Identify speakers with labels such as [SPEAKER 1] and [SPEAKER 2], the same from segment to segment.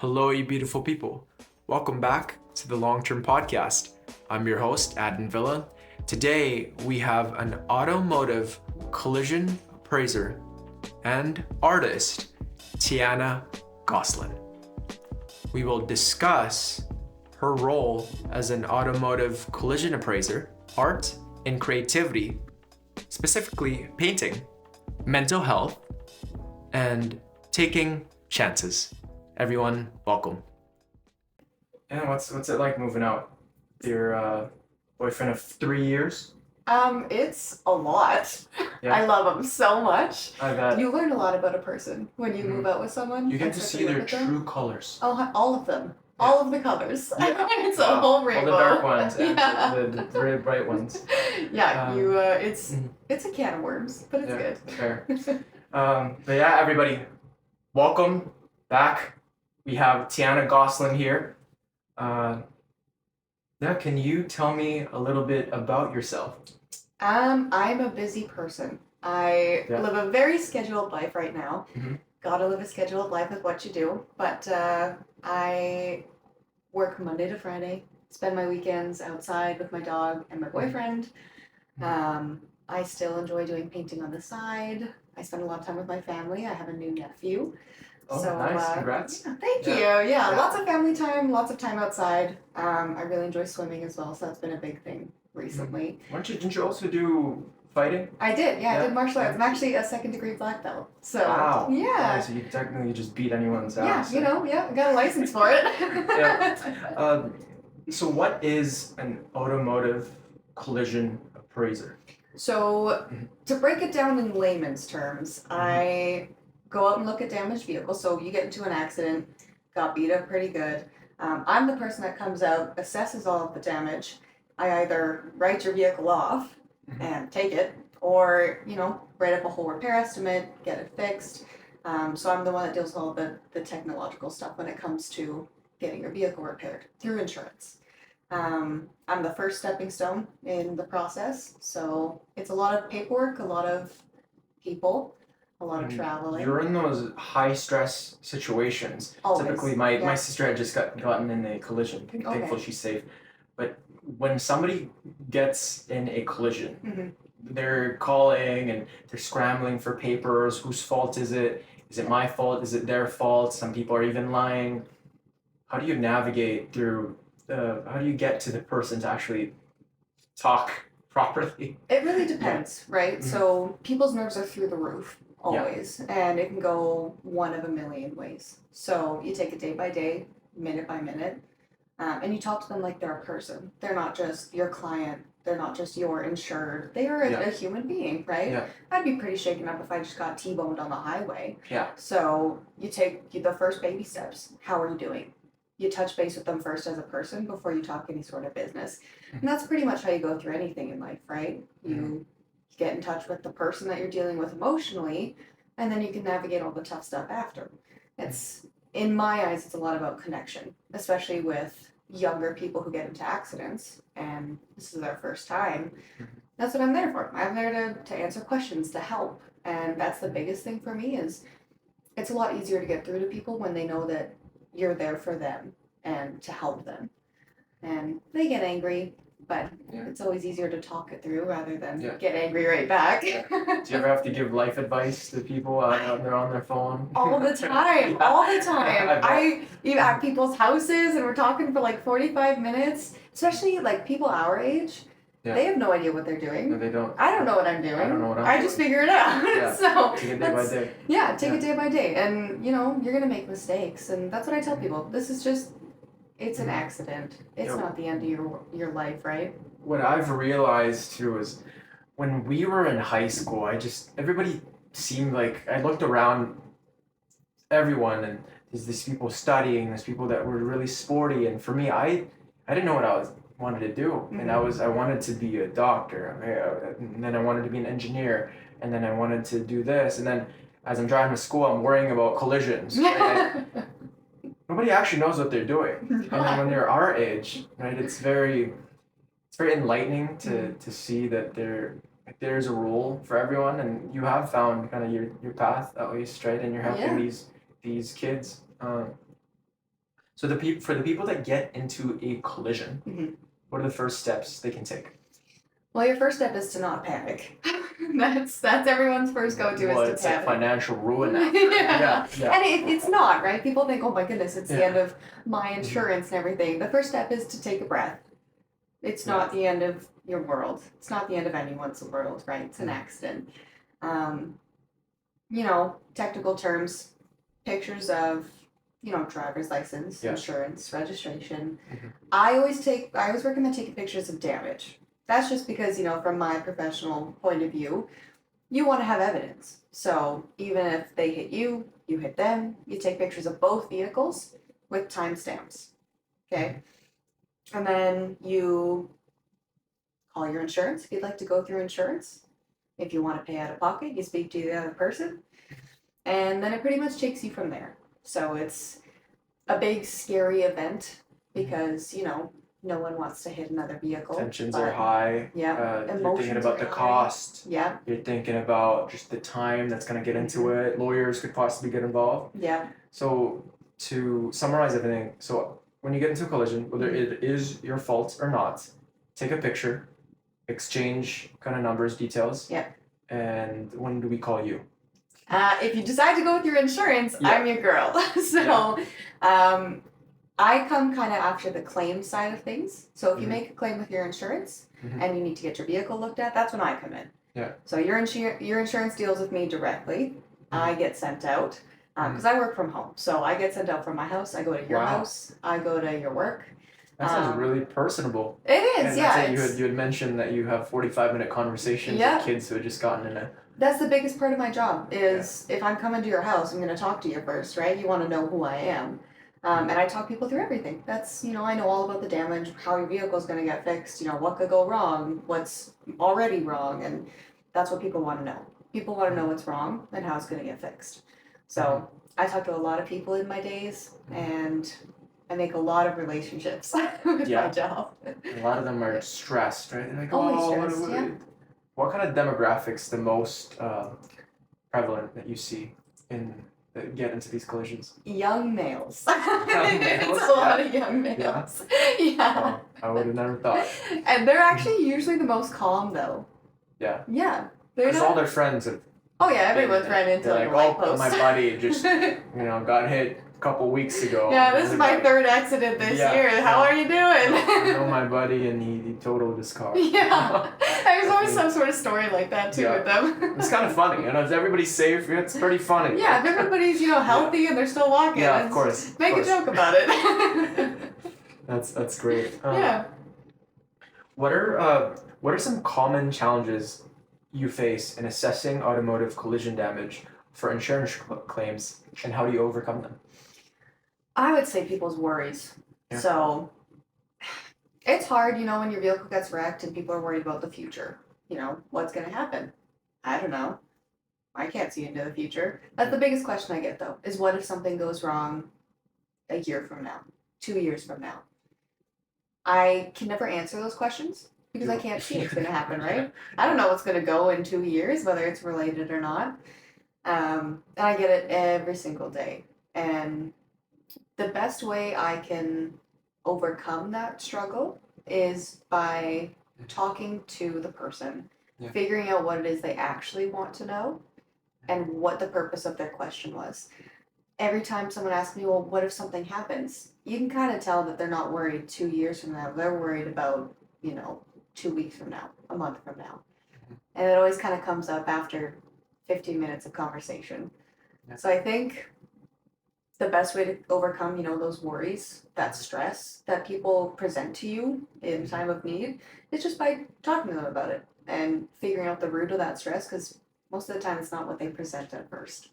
[SPEAKER 1] Hello, you beautiful people. Welcome back to the Long Term Podcast. I'm your host, Adin Villa. Today, we have an automotive collision appraiser and artist, Tiana Gosselin. We will discuss her role as an automotive collision appraiser, art and creativity, specifically painting, mental health, and taking chances. Everyone, welcome. And what's it like moving out with your boyfriend of 3 years?
[SPEAKER 2] It's a lot.
[SPEAKER 1] Yeah.
[SPEAKER 2] I love them so much.
[SPEAKER 1] I bet.
[SPEAKER 2] You learn a lot about a person when you move out with someone.
[SPEAKER 1] You get
[SPEAKER 2] and
[SPEAKER 1] to
[SPEAKER 2] start
[SPEAKER 1] see
[SPEAKER 2] look
[SPEAKER 1] their
[SPEAKER 2] at them.
[SPEAKER 1] true colors.
[SPEAKER 2] Oh, all of them.
[SPEAKER 1] Yeah.
[SPEAKER 2] All of the colors.
[SPEAKER 1] Yeah.
[SPEAKER 2] It's a whole rainbow.
[SPEAKER 1] All the dark ones and
[SPEAKER 2] Yeah.
[SPEAKER 1] the really bright ones.
[SPEAKER 2] Yeah, it's
[SPEAKER 1] Mhm.
[SPEAKER 2] it's a can of worms, but it's good.
[SPEAKER 1] Fair. But yeah, everybody, welcome back. We have Tiana Gosselin here. Can you tell me a little bit about yourself?
[SPEAKER 2] I'm a busy person. I
[SPEAKER 1] Yeah.
[SPEAKER 2] live a very scheduled life right now.
[SPEAKER 1] Mhm.
[SPEAKER 2] Gotta live a scheduled life with what you do. But I work Monday to Friday, spend my weekends outside with my dog and my boyfriend. I still enjoy doing painting on the side. I spend a lot of time with my family. I have a new nephew.
[SPEAKER 1] Oh,
[SPEAKER 2] So,
[SPEAKER 1] nice. Congrats.
[SPEAKER 2] Yeah, thank
[SPEAKER 1] Yeah.
[SPEAKER 2] you. Yeah, lots of family time, lots of time outside. I really enjoy swimming as well, so that's been a big thing recently.
[SPEAKER 1] Didn't you also do fighting?
[SPEAKER 2] I did, yeah, I
[SPEAKER 1] Yeah.
[SPEAKER 2] did martial arts. I'm actually a second-degree black belt. So,
[SPEAKER 1] Wow.
[SPEAKER 2] yeah.
[SPEAKER 1] So you technically just beat anyone's
[SPEAKER 2] Yeah,
[SPEAKER 1] ass.
[SPEAKER 2] I got a license for it.
[SPEAKER 1] Yeah. So what is an automotive collision appraiser?
[SPEAKER 2] So, to break it down in layman's terms, I go out and look at damaged vehicles. So, you get into an accident, got beat up pretty good. I'm the person that comes out, assesses all of the damage. I either write your vehicle off and take it, or, write up a whole repair estimate, get it fixed. So, I'm the one that deals with all the technological stuff when it comes to getting your vehicle repaired through insurance. I'm the first stepping stone in the process, so it's a lot of paperwork, a lot of people, a lot of traveling.
[SPEAKER 1] You're in those high stress situations.
[SPEAKER 2] Always.
[SPEAKER 1] Typically, my sister had just gotten in a collision. Thankfully, she's safe. But when somebody gets in a collision, they're calling and they're scrambling for papers. Whose fault is it? Is it my fault? Is it their fault? Some people are even lying. How do you navigate through? How do you get to the person to actually talk properly?
[SPEAKER 2] It really depends, right? So people's nerves are through the roof always, and it can go one of a million ways. So you take it day by day, minute by minute, and you talk to them like they're a person. They're not just your client. They're not just your insured. They are a human being, right?
[SPEAKER 1] Yeah.
[SPEAKER 2] I'd be pretty shaken up if I just got T-boned on the highway.
[SPEAKER 1] Yeah.
[SPEAKER 2] So you take the first baby steps. How are you doing? You touch base with them first as a person before you talk any sort of business. And that's pretty much how you go through anything in life, right? You get in touch with the person that you're dealing with emotionally, and then you can navigate all the tough stuff after. It's, in my eyes, it's a lot about connection, especially with younger people who get into accidents, and this is their first time. That's what I'm there for. I'm there to answer questions, to help. And that's the biggest thing for me is it's a lot easier to get through to people when they know that you're there for them and to help them. And they get angry, but it's always easier to talk it through rather than get angry right back.
[SPEAKER 1] Do you ever have to give life advice to people when they're on their phone?
[SPEAKER 2] All the time, all the time. I even at people's houses and we're talking for like 45 minutes, especially like people our age.
[SPEAKER 1] Yeah.
[SPEAKER 2] They have no idea what they're doing.
[SPEAKER 1] No, they don't.
[SPEAKER 2] I don't know what I'm doing.
[SPEAKER 1] I don't know what I'm
[SPEAKER 2] I just
[SPEAKER 1] doing.
[SPEAKER 2] figure it out.
[SPEAKER 1] Yeah.
[SPEAKER 2] So
[SPEAKER 1] Take it day by day.
[SPEAKER 2] Yeah, take it day by day. And you're gonna make mistakes. And that's what I tell people. This is just it's an accident. It's not the end of your life, right?
[SPEAKER 1] What I've realized too is when we were in high school, everybody seemed like I looked around everyone and there's these people studying, there's people that were really sporty, and for me I didn't know what I wanted to do. And I wanted to be a doctor, and then I wanted to be an engineer, and then I wanted to do this, and then as I'm driving to school I'm worrying about collisions. Nobody actually knows what they're doing. And then when they're our age, right, it's very enlightening to see that there's a role for everyone, and you have found kind of your path at least, right, and you're helping these kids. So for the people that get into a collision,
[SPEAKER 2] Mhm.
[SPEAKER 1] what are the first steps they can take?
[SPEAKER 2] Well, your first step is to not panic. That's everyone's first go-to
[SPEAKER 1] Well,
[SPEAKER 2] is to
[SPEAKER 1] it's like
[SPEAKER 2] panic.
[SPEAKER 1] financial ruin after.
[SPEAKER 2] Yeah.
[SPEAKER 1] Yeah.
[SPEAKER 2] And it's not, right? People think, oh my goodness, it's the
[SPEAKER 1] Yeah.
[SPEAKER 2] end of my insurance and everything. The first step is to take a breath. It's not the end of your world. It's not the end of anyone's world, right? It's an accident. You know, technical terms, pictures of, you know, driver's license, insurance, registration. I always recommend taking pictures of damage. That's just because, you know, from my professional point of view, you want to have evidence. So even if they hit you, you hit them, you take pictures of both vehicles with timestamps. Okay. And then you call your insurance if you'd like to go through insurance. If you want to pay out of pocket, you speak to the other person. And then it pretty much takes you from there. So it's a big, scary event because, you know, no one wants to hit another vehicle.
[SPEAKER 1] Tensions are high.
[SPEAKER 2] Yeah.
[SPEAKER 1] You're thinking about the cost.
[SPEAKER 2] Yeah.
[SPEAKER 1] You're thinking about just the time that's going to get into it. Lawyers could possibly get involved.
[SPEAKER 2] Yeah.
[SPEAKER 1] So to summarize everything, so when you get into a collision, whether it is your fault or not, take a picture, exchange kind of numbers, details.
[SPEAKER 2] Yeah.
[SPEAKER 1] And when do we call you?
[SPEAKER 2] If you decide to go with your insurance, I'm your girl. So, I come kind of after the claim side of things. So if you make a claim with your insurance and you need to get your vehicle looked at, that's when I come in.
[SPEAKER 1] Yeah.
[SPEAKER 2] So your insurance deals with me directly. I get sent out because I work from home. So I get sent out from my house. I go to your house. I go to your work.
[SPEAKER 1] That sounds really personable.
[SPEAKER 2] It is,
[SPEAKER 1] and you had mentioned that you have 45-minute conversations with kids who had just gotten in a...
[SPEAKER 2] That's the biggest part of my job is if I'm coming to your house, I'm going to talk to you first, right? You want to know who I am. And I talk people through everything. That's, you know, I know all about the damage, how your vehicle's going to get fixed, you know, what could go wrong, what's already wrong. And that's what people want to know. People want to know what's wrong and how it's going to get fixed. So I talk to a lot of people in my days and I make a lot of relationships with my job.
[SPEAKER 1] A lot of them are stressed, right? They're like,
[SPEAKER 2] always stressed,
[SPEAKER 1] what kind of demographics the most prevalent that you see that get into these collisions?
[SPEAKER 2] Young males.
[SPEAKER 1] Young males?
[SPEAKER 2] It's a lot of young males. Yeah.
[SPEAKER 1] Oh, I would have never thought.
[SPEAKER 2] And they're actually usually the most calm though.
[SPEAKER 1] Yeah.
[SPEAKER 2] Yeah.
[SPEAKER 1] Because all their friends have...
[SPEAKER 2] Oh yeah, everyone's ran into
[SPEAKER 1] like, my buddy just, you know, got hit a couple weeks ago.
[SPEAKER 2] Yeah, this is my third accident this year. How are you doing?
[SPEAKER 1] I know my buddy and he totaled his car.
[SPEAKER 2] Yeah. There's always some sort of story like that too with them.
[SPEAKER 1] It's kind of funny. You know, if everybody's safe, it's pretty funny.
[SPEAKER 2] Yeah, if everybody's, you know, healthy and they're still walking.
[SPEAKER 1] Yeah, of course.
[SPEAKER 2] Make a joke about it.
[SPEAKER 1] That's great.
[SPEAKER 2] Yeah.
[SPEAKER 1] What are some common challenges you face in assessing automotive collision damage for insurance claims, and how do you overcome them?
[SPEAKER 2] I would say people's worries.
[SPEAKER 1] Yeah.
[SPEAKER 2] So it's hard, you know, when your vehicle gets wrecked and people are worried about the future. You know, what's going to happen? I don't know. I can't see into the future. That's the biggest question I get, though, is what if something goes wrong a year from now, 2 years from now? I can never answer those questions because I can't see what's going to happen, right? I don't know what's going to go in 2 years, whether it's related or not. And I get it every single day. And the best way I can overcome that struggle is by talking to the person, figuring out what it is they actually want to know, and what the purpose of their question was. Every time someone asks me, well, what if something happens? You can kind of tell that they're not worried 2 years from now. They're worried about, you know, 2 weeks from now, a month from now. And it always kind of comes up after 15 minutes of conversation. So I think the best way to overcome, you know, those worries, that stress that people present to you in time of need is just by talking to them about it and figuring out the root of that stress, because most of the time it's not what they present at first.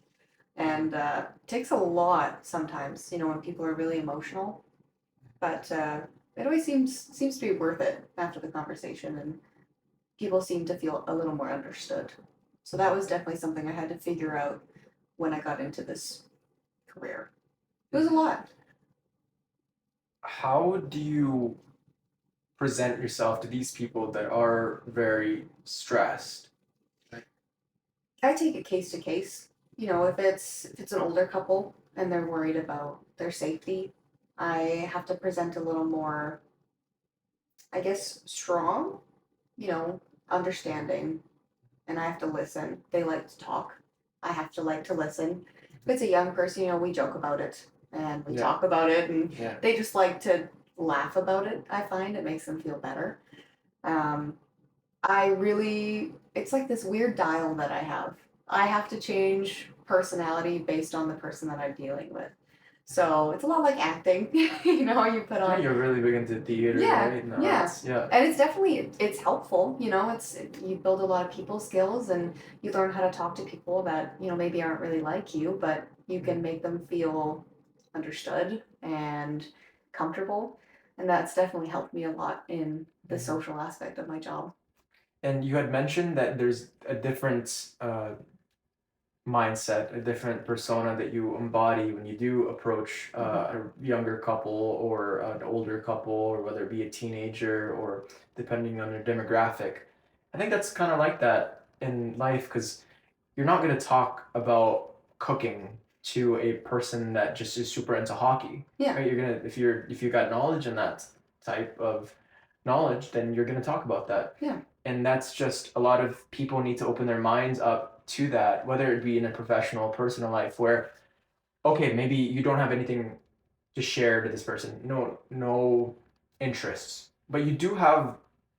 [SPEAKER 2] And it takes a lot sometimes, you know, when people are really emotional, but it always seems to be worth it after the conversation, and people seem to feel a little more understood. So that was definitely something I had to figure out when I got into this career. It was a lot.
[SPEAKER 1] How do you present yourself to these people that are very stressed?
[SPEAKER 2] I take it case to case. You know, if it's an older couple and they're worried about their safety, I have to present a little more, I guess, strong, you know, understanding, and I have to listen. They like to talk. I have to like to listen. If it's a young person, we joke about it and we
[SPEAKER 1] Yeah.
[SPEAKER 2] talk about it, and
[SPEAKER 1] Yeah.
[SPEAKER 2] they just like to laugh about it. I find it makes them feel better. Um, it's like this weird dial that I have. I have to change personality based on the person that I'm dealing with. So it's a lot like acting, you put
[SPEAKER 1] Yeah,
[SPEAKER 2] on.
[SPEAKER 1] you're really big into theater,
[SPEAKER 2] Yeah,
[SPEAKER 1] right? And the
[SPEAKER 2] yeah.
[SPEAKER 1] arts. Yeah.
[SPEAKER 2] And it's helpful, you build a lot of people skills, and you learn how to talk to people that, maybe aren't really like you, but you can make them feel understood and comfortable. And that's definitely helped me a lot in the
[SPEAKER 1] Mhm.
[SPEAKER 2] social aspect of my job.
[SPEAKER 1] And you had mentioned that there's a different mindset, a different persona that you embody when you do approach a younger couple or an older couple, or whether it be a teenager or depending on their demographic. I think that's kind of like that in life because you're not going to talk about cooking to a person that just is super into hockey.
[SPEAKER 2] Yeah.
[SPEAKER 1] Right? You're gonna if you got knowledge in that type of knowledge, then you're gonna talk about that.
[SPEAKER 2] Yeah.
[SPEAKER 1] And that's just a lot of people need to open their minds up to that, whether it be in a professional, personal life, where okay, maybe you don't have anything to share to this person, no interests, but you do have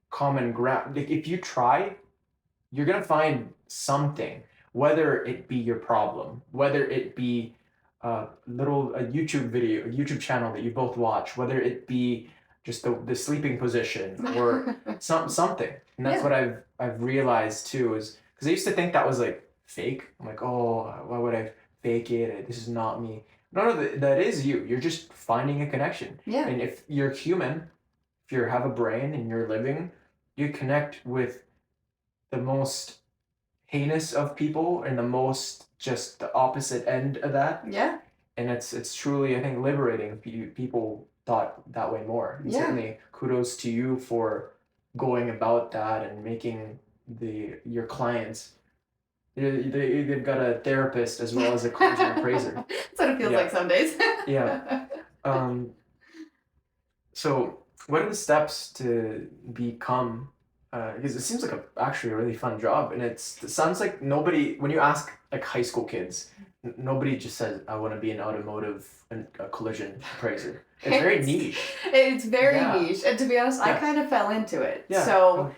[SPEAKER 1] common ground. Like if you try, you're gonna find something, whether it be your problem, whether it be a YouTube video, a YouTube channel that you both watch, whether it be just the sleeping position or something. And that's
[SPEAKER 2] Yeah.
[SPEAKER 1] what I've realized too, is because I used to think that was like fake. I'm like, oh, why would I fake it? This is not me. No, that is you. You're just finding a connection.
[SPEAKER 2] Yeah.
[SPEAKER 1] And if you're human, if you have a brain and you're living, you connect with the most heinous of people and the most just the opposite end of that.
[SPEAKER 2] Yeah.
[SPEAKER 1] And it's truly, I think, liberating if people thought that way more. And
[SPEAKER 2] Yeah.
[SPEAKER 1] certainly kudos to you for going about that and making your clients, they've got a therapist as well as a collision appraiser.
[SPEAKER 2] That's what it feels
[SPEAKER 1] Yeah.
[SPEAKER 2] like some days.
[SPEAKER 1] Yeah. So what are the steps to become because it seems like actually a really fun job, and it sounds like nobody, when you ask like high school kids, nobody just says I want to be an automotive and a collision appraiser. It's very niche.
[SPEAKER 2] It's very
[SPEAKER 1] Yeah.
[SPEAKER 2] niche, and to be honest, I
[SPEAKER 1] Yeah.
[SPEAKER 2] kind of fell into it.
[SPEAKER 1] Yeah.
[SPEAKER 2] So,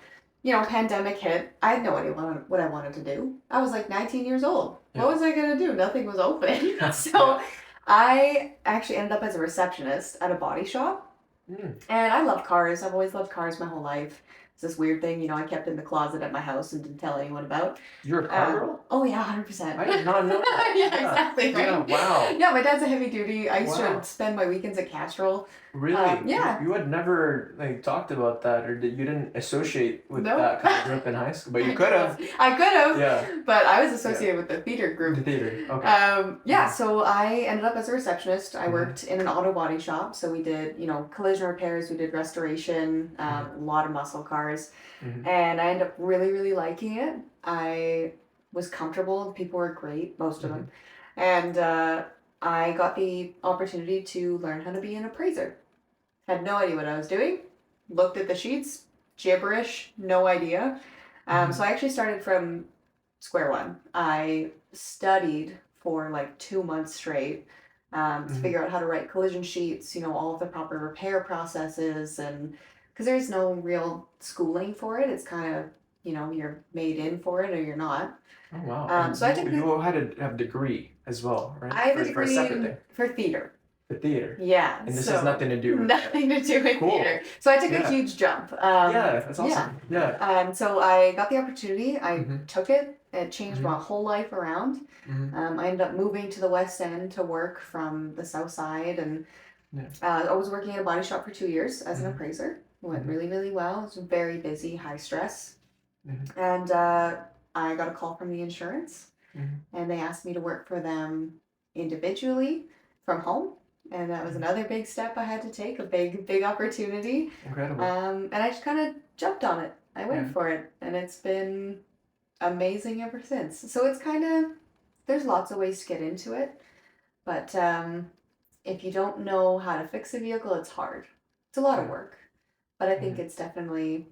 [SPEAKER 2] pandemic hit. I had no idea what I wanted to do. I was like 19 years old.
[SPEAKER 1] Yeah.
[SPEAKER 2] What was I gonna do? Nothing was open.
[SPEAKER 1] Yeah.
[SPEAKER 2] So, I actually ended up as a receptionist at a body shop. And I love cars. I've always loved cars my whole life. It's this weird thing, I kept in the closet at my house and didn't tell anyone about.
[SPEAKER 1] You're a car girl?
[SPEAKER 2] Oh yeah, 100%.
[SPEAKER 1] I did not know that.
[SPEAKER 2] Yeah, exactly.
[SPEAKER 1] Yeah,
[SPEAKER 2] Right?
[SPEAKER 1] wow.
[SPEAKER 2] Yeah, my dad's a heavy duty. I used
[SPEAKER 1] Wow.
[SPEAKER 2] to spend my weekends at Castrol.
[SPEAKER 1] Really?
[SPEAKER 2] Yeah.
[SPEAKER 1] You had never like talked about that, or you didn't associate with
[SPEAKER 2] No.
[SPEAKER 1] that kind of group in high school, but you could have.
[SPEAKER 2] I could have.
[SPEAKER 1] Yeah.
[SPEAKER 2] But I was associated with the theater
[SPEAKER 1] The
[SPEAKER 2] group.
[SPEAKER 1] theater. Okay.
[SPEAKER 2] Yeah, so I ended up as a receptionist. I
[SPEAKER 1] Mhm.
[SPEAKER 2] worked in an auto body shop, so we did, collision repairs, we did restoration, a lot of muscle cars,
[SPEAKER 1] Mhm.
[SPEAKER 2] and I ended up really, really liking it. I was comfortable. People were great, most of them, and I got the opportunity to learn how to be an appraiser. Had no idea what I was doing. Looked at the sheets, gibberish, no idea. So I actually started from square one. I studied for like 2 months straight to figure out how to write collision sheets, all of the proper repair processes, and because there's no real schooling for it. It's kind of, you're made in for it or you're not.
[SPEAKER 1] Oh wow.
[SPEAKER 2] So I took
[SPEAKER 1] you had to have a degree as well, right?
[SPEAKER 2] I have a
[SPEAKER 1] for a
[SPEAKER 2] degree
[SPEAKER 1] separate thing.
[SPEAKER 2] for theater.
[SPEAKER 1] The theater.
[SPEAKER 2] Yeah.
[SPEAKER 1] And this
[SPEAKER 2] so
[SPEAKER 1] has nothing to do with
[SPEAKER 2] nothing to do with
[SPEAKER 1] Cool.
[SPEAKER 2] theater. So I took
[SPEAKER 1] Yeah.
[SPEAKER 2] a huge jump.
[SPEAKER 1] Yeah, that's awesome. Yeah.
[SPEAKER 2] So I got the opportunity. I
[SPEAKER 1] Mhm.
[SPEAKER 2] took it. It changed my whole life around.
[SPEAKER 1] Mhm.
[SPEAKER 2] I ended up moving to the West End to work from the South Side, and
[SPEAKER 1] Yeah.
[SPEAKER 2] I was working at a body shop for 2 years as an
[SPEAKER 1] Mhm.
[SPEAKER 2] appraiser. It went
[SPEAKER 1] Mhm.
[SPEAKER 2] really, really well. It was very busy, high stress,
[SPEAKER 1] Mhm.
[SPEAKER 2] and I got a call from the insurance,
[SPEAKER 1] Mhm.
[SPEAKER 2] and they asked me to work for them individually from home. And that was another big step I had to take, a big, big opportunity.
[SPEAKER 1] Incredible.
[SPEAKER 2] And I just kind of jumped on it. I went
[SPEAKER 1] Yeah.
[SPEAKER 2] for it, and it's been amazing ever since. So it's kind of, there's lots of ways to get into it, but if you don't know how to fix a vehicle, it's hard. It's a lot of
[SPEAKER 1] Yeah.
[SPEAKER 2] work, but I think
[SPEAKER 1] Mhm.
[SPEAKER 2] it's definitely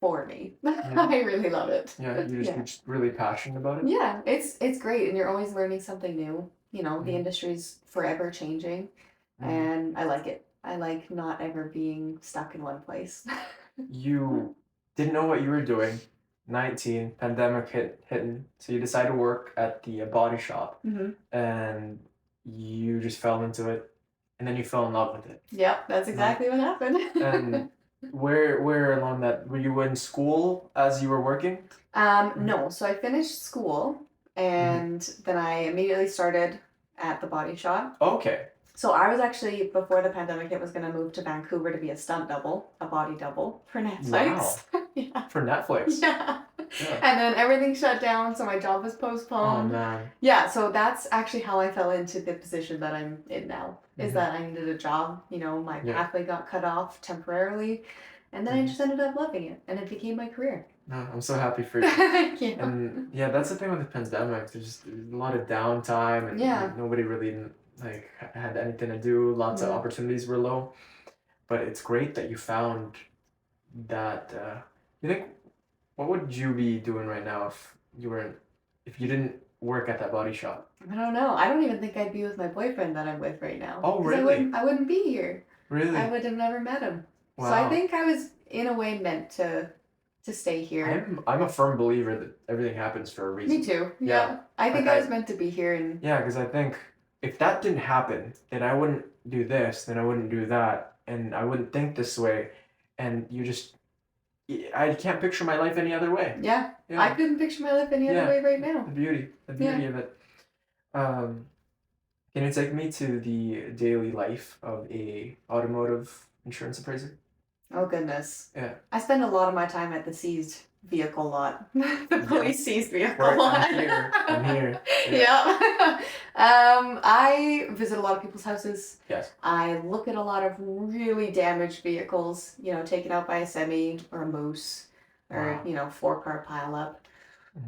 [SPEAKER 2] for me.
[SPEAKER 1] Yeah.
[SPEAKER 2] I really love it.
[SPEAKER 1] Yeah. You're
[SPEAKER 2] Yeah.
[SPEAKER 1] just really passionate about it.
[SPEAKER 2] Yeah, it's great, and you're always learning something new. You know, the
[SPEAKER 1] Mhm.
[SPEAKER 2] industry's forever changing,
[SPEAKER 1] Mhm.
[SPEAKER 2] and I like it. I like not ever being stuck in one place.
[SPEAKER 1] You didn't know what you were doing. 19, pandemic hitting, so you decided to work at the body shop,
[SPEAKER 2] hmm
[SPEAKER 1] and you just fell into it, and then you fell in love with it.
[SPEAKER 2] Yep, that's
[SPEAKER 1] Right.
[SPEAKER 2] exactly what happened.
[SPEAKER 1] And where along that were you in school as you were working? Mhm.
[SPEAKER 2] No, so I finished school,
[SPEAKER 1] Mhm.
[SPEAKER 2] and then I immediately started at the body shop.
[SPEAKER 1] Okay.
[SPEAKER 2] So I was actually, before the pandemic hit, was going to move to Vancouver to be a stunt double, a body double for
[SPEAKER 1] Wow.
[SPEAKER 2] Netflix. Yeah.
[SPEAKER 1] For Netflix.
[SPEAKER 2] Yeah.
[SPEAKER 1] Yeah.
[SPEAKER 2] And then everything shut down, so my job was
[SPEAKER 1] Oh
[SPEAKER 2] postponed.
[SPEAKER 1] man.
[SPEAKER 2] Yeah, so that's actually how I fell into the position that I'm in now. Is
[SPEAKER 1] Mhm.
[SPEAKER 2] that I needed a job, you know, my
[SPEAKER 1] Yeah.
[SPEAKER 2] pathway got cut off temporarily, and then I
[SPEAKER 1] Mhm.
[SPEAKER 2] just ended up loving it, and it became my career.
[SPEAKER 1] No, I'm so happy for you.
[SPEAKER 2] Thank you.
[SPEAKER 1] And yeah, that's the thing with the pandemic. There's just a lot of downtime, and
[SPEAKER 2] Yeah.
[SPEAKER 1] nobody really like had anything to do. Lots of
[SPEAKER 2] Mhm.
[SPEAKER 1] opportunities were low, but it's great that you found that. You think what would you be doing right now if you didn't work at that body shop?
[SPEAKER 2] I don't know. I don't even think I'd be with my boyfriend that I'm with right now.
[SPEAKER 1] Oh,
[SPEAKER 2] 'Cause
[SPEAKER 1] really?
[SPEAKER 2] I wouldn't be here. I
[SPEAKER 1] Really?
[SPEAKER 2] would have never met him. So I
[SPEAKER 1] Wow.
[SPEAKER 2] think I was in a way meant to stay here.
[SPEAKER 1] I'm a firm believer that everything happens for a reason.
[SPEAKER 2] Me too.
[SPEAKER 1] Yeah.
[SPEAKER 2] Yeah. I think I was meant to be here, and
[SPEAKER 1] Yeah, because I think if that didn't happen, then I wouldn't do this, then I wouldn't do that, and I wouldn't think this way, and I can't picture my life any other way.
[SPEAKER 2] yeah, I
[SPEAKER 1] Yeah,
[SPEAKER 2] couldn't picture my life any other
[SPEAKER 1] yeah,
[SPEAKER 2] way right
[SPEAKER 1] the
[SPEAKER 2] now.
[SPEAKER 1] beauty of it. Um, can you take me to the daily life of a automotive insurance appraiser?
[SPEAKER 2] Oh goodness.
[SPEAKER 1] Yeah.
[SPEAKER 2] I spend a lot of my time at the seized vehicle lot. The police seized vehicle
[SPEAKER 1] Right,
[SPEAKER 2] lot.
[SPEAKER 1] I'm here. I'm here.
[SPEAKER 2] Yeah. I visit a lot of people's houses.
[SPEAKER 1] Yes.
[SPEAKER 2] I look at a lot of really damaged vehicles, you know, taken out by a semi or a moose or,
[SPEAKER 1] Wow.
[SPEAKER 2] you know, 4-car pileup.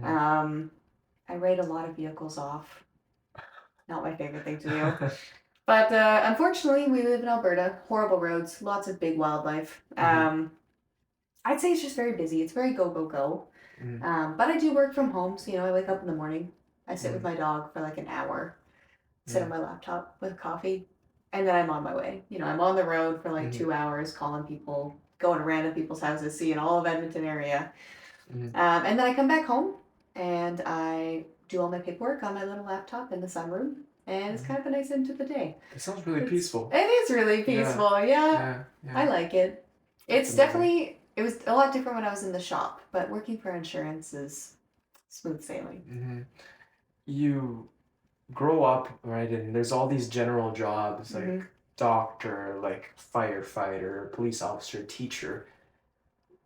[SPEAKER 1] Mhm.
[SPEAKER 2] I rate a lot of vehicles off. Not my favorite thing to do. But unfortunately, we live in Alberta. Horrible roads, lots of big wildlife.
[SPEAKER 1] Mhm.
[SPEAKER 2] I'd say it's just very busy. It's very go, go, go.
[SPEAKER 1] Mhm.
[SPEAKER 2] But I do work from home, so you know, I wake up in the morning. I sit with
[SPEAKER 1] Mhm.
[SPEAKER 2] my dog for like an hour, sit on
[SPEAKER 1] Yeah.
[SPEAKER 2] my laptop with coffee, and then I'm on my way. You know, I'm on the road for like
[SPEAKER 1] Mhm.
[SPEAKER 2] 2 hours, calling people, going to random people's houses, seeing all of Edmonton area.
[SPEAKER 1] Mhm.
[SPEAKER 2] And then I come back home and I do all my paperwork on my little laptop in the sunroom, and it's
[SPEAKER 1] Mhm.
[SPEAKER 2] kind of a nice end to the day.
[SPEAKER 1] It sounds really
[SPEAKER 2] It
[SPEAKER 1] peaceful.
[SPEAKER 2] is really
[SPEAKER 1] Yeah.
[SPEAKER 2] peaceful. Yeah,
[SPEAKER 1] Yeah.
[SPEAKER 2] I
[SPEAKER 1] Yeah.
[SPEAKER 2] like it.
[SPEAKER 1] That's
[SPEAKER 2] It's
[SPEAKER 1] amazing.
[SPEAKER 2] definitely, it was a lot different when I was in the shop, but working for insurance is smooth sailing.
[SPEAKER 1] Hmm. You grow up, right, and there's all these general jobs
[SPEAKER 2] hmm
[SPEAKER 1] like doctor, like firefighter, police officer, teacher.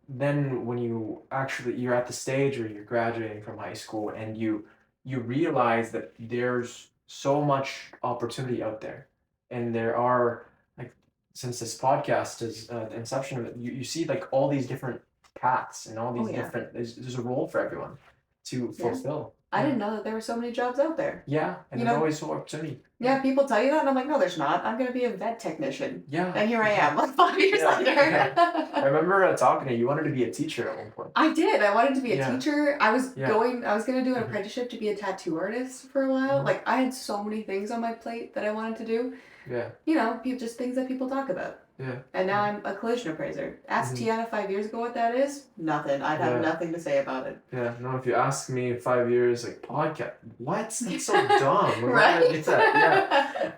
[SPEAKER 1] Then when you're at the stage where you're graduating from high school and you realize that there's so much opportunity out there, and there are like since this podcast is the inception of it, you see like all these different paths and all
[SPEAKER 2] Oh
[SPEAKER 1] these
[SPEAKER 2] yeah,
[SPEAKER 1] different there's a role for everyone to
[SPEAKER 2] yeah.
[SPEAKER 1] fulfill.
[SPEAKER 2] I
[SPEAKER 1] Yeah.
[SPEAKER 2] didn't know that there were so many jobs out there.
[SPEAKER 1] Yeah, and
[SPEAKER 2] You
[SPEAKER 1] there's
[SPEAKER 2] know,
[SPEAKER 1] always so opportunity.
[SPEAKER 2] yeah, people tell you that, and I'm like, no, there's not. I'm gonna be a vet technician.
[SPEAKER 1] Yeah.
[SPEAKER 2] And here I am, like 5 years
[SPEAKER 1] Yeah,
[SPEAKER 2] later.
[SPEAKER 1] I remember talking to you. You wanted to be a teacher at one point.
[SPEAKER 2] I did. I wanted to be a
[SPEAKER 1] Yeah.
[SPEAKER 2] teacher. I was
[SPEAKER 1] Yeah.
[SPEAKER 2] gonna do an
[SPEAKER 1] Mhm.
[SPEAKER 2] apprenticeship to be a tattoo artist for a while.
[SPEAKER 1] Mhm.
[SPEAKER 2] Like I had so many things on my plate that I wanted to do.
[SPEAKER 1] Yeah.
[SPEAKER 2] You know, just things that people talk about.
[SPEAKER 1] Yeah.
[SPEAKER 2] And now I'm a collision appraiser. Ask
[SPEAKER 1] Mhm.
[SPEAKER 2] Tiana 5 years ago what that is. Nothing. I'd have
[SPEAKER 1] Yeah.
[SPEAKER 2] nothing to say about it.
[SPEAKER 1] Yeah. No, if you ask me in 5 years, like podcast, what? That's so dumb. Why would I
[SPEAKER 2] Right?
[SPEAKER 1] do that?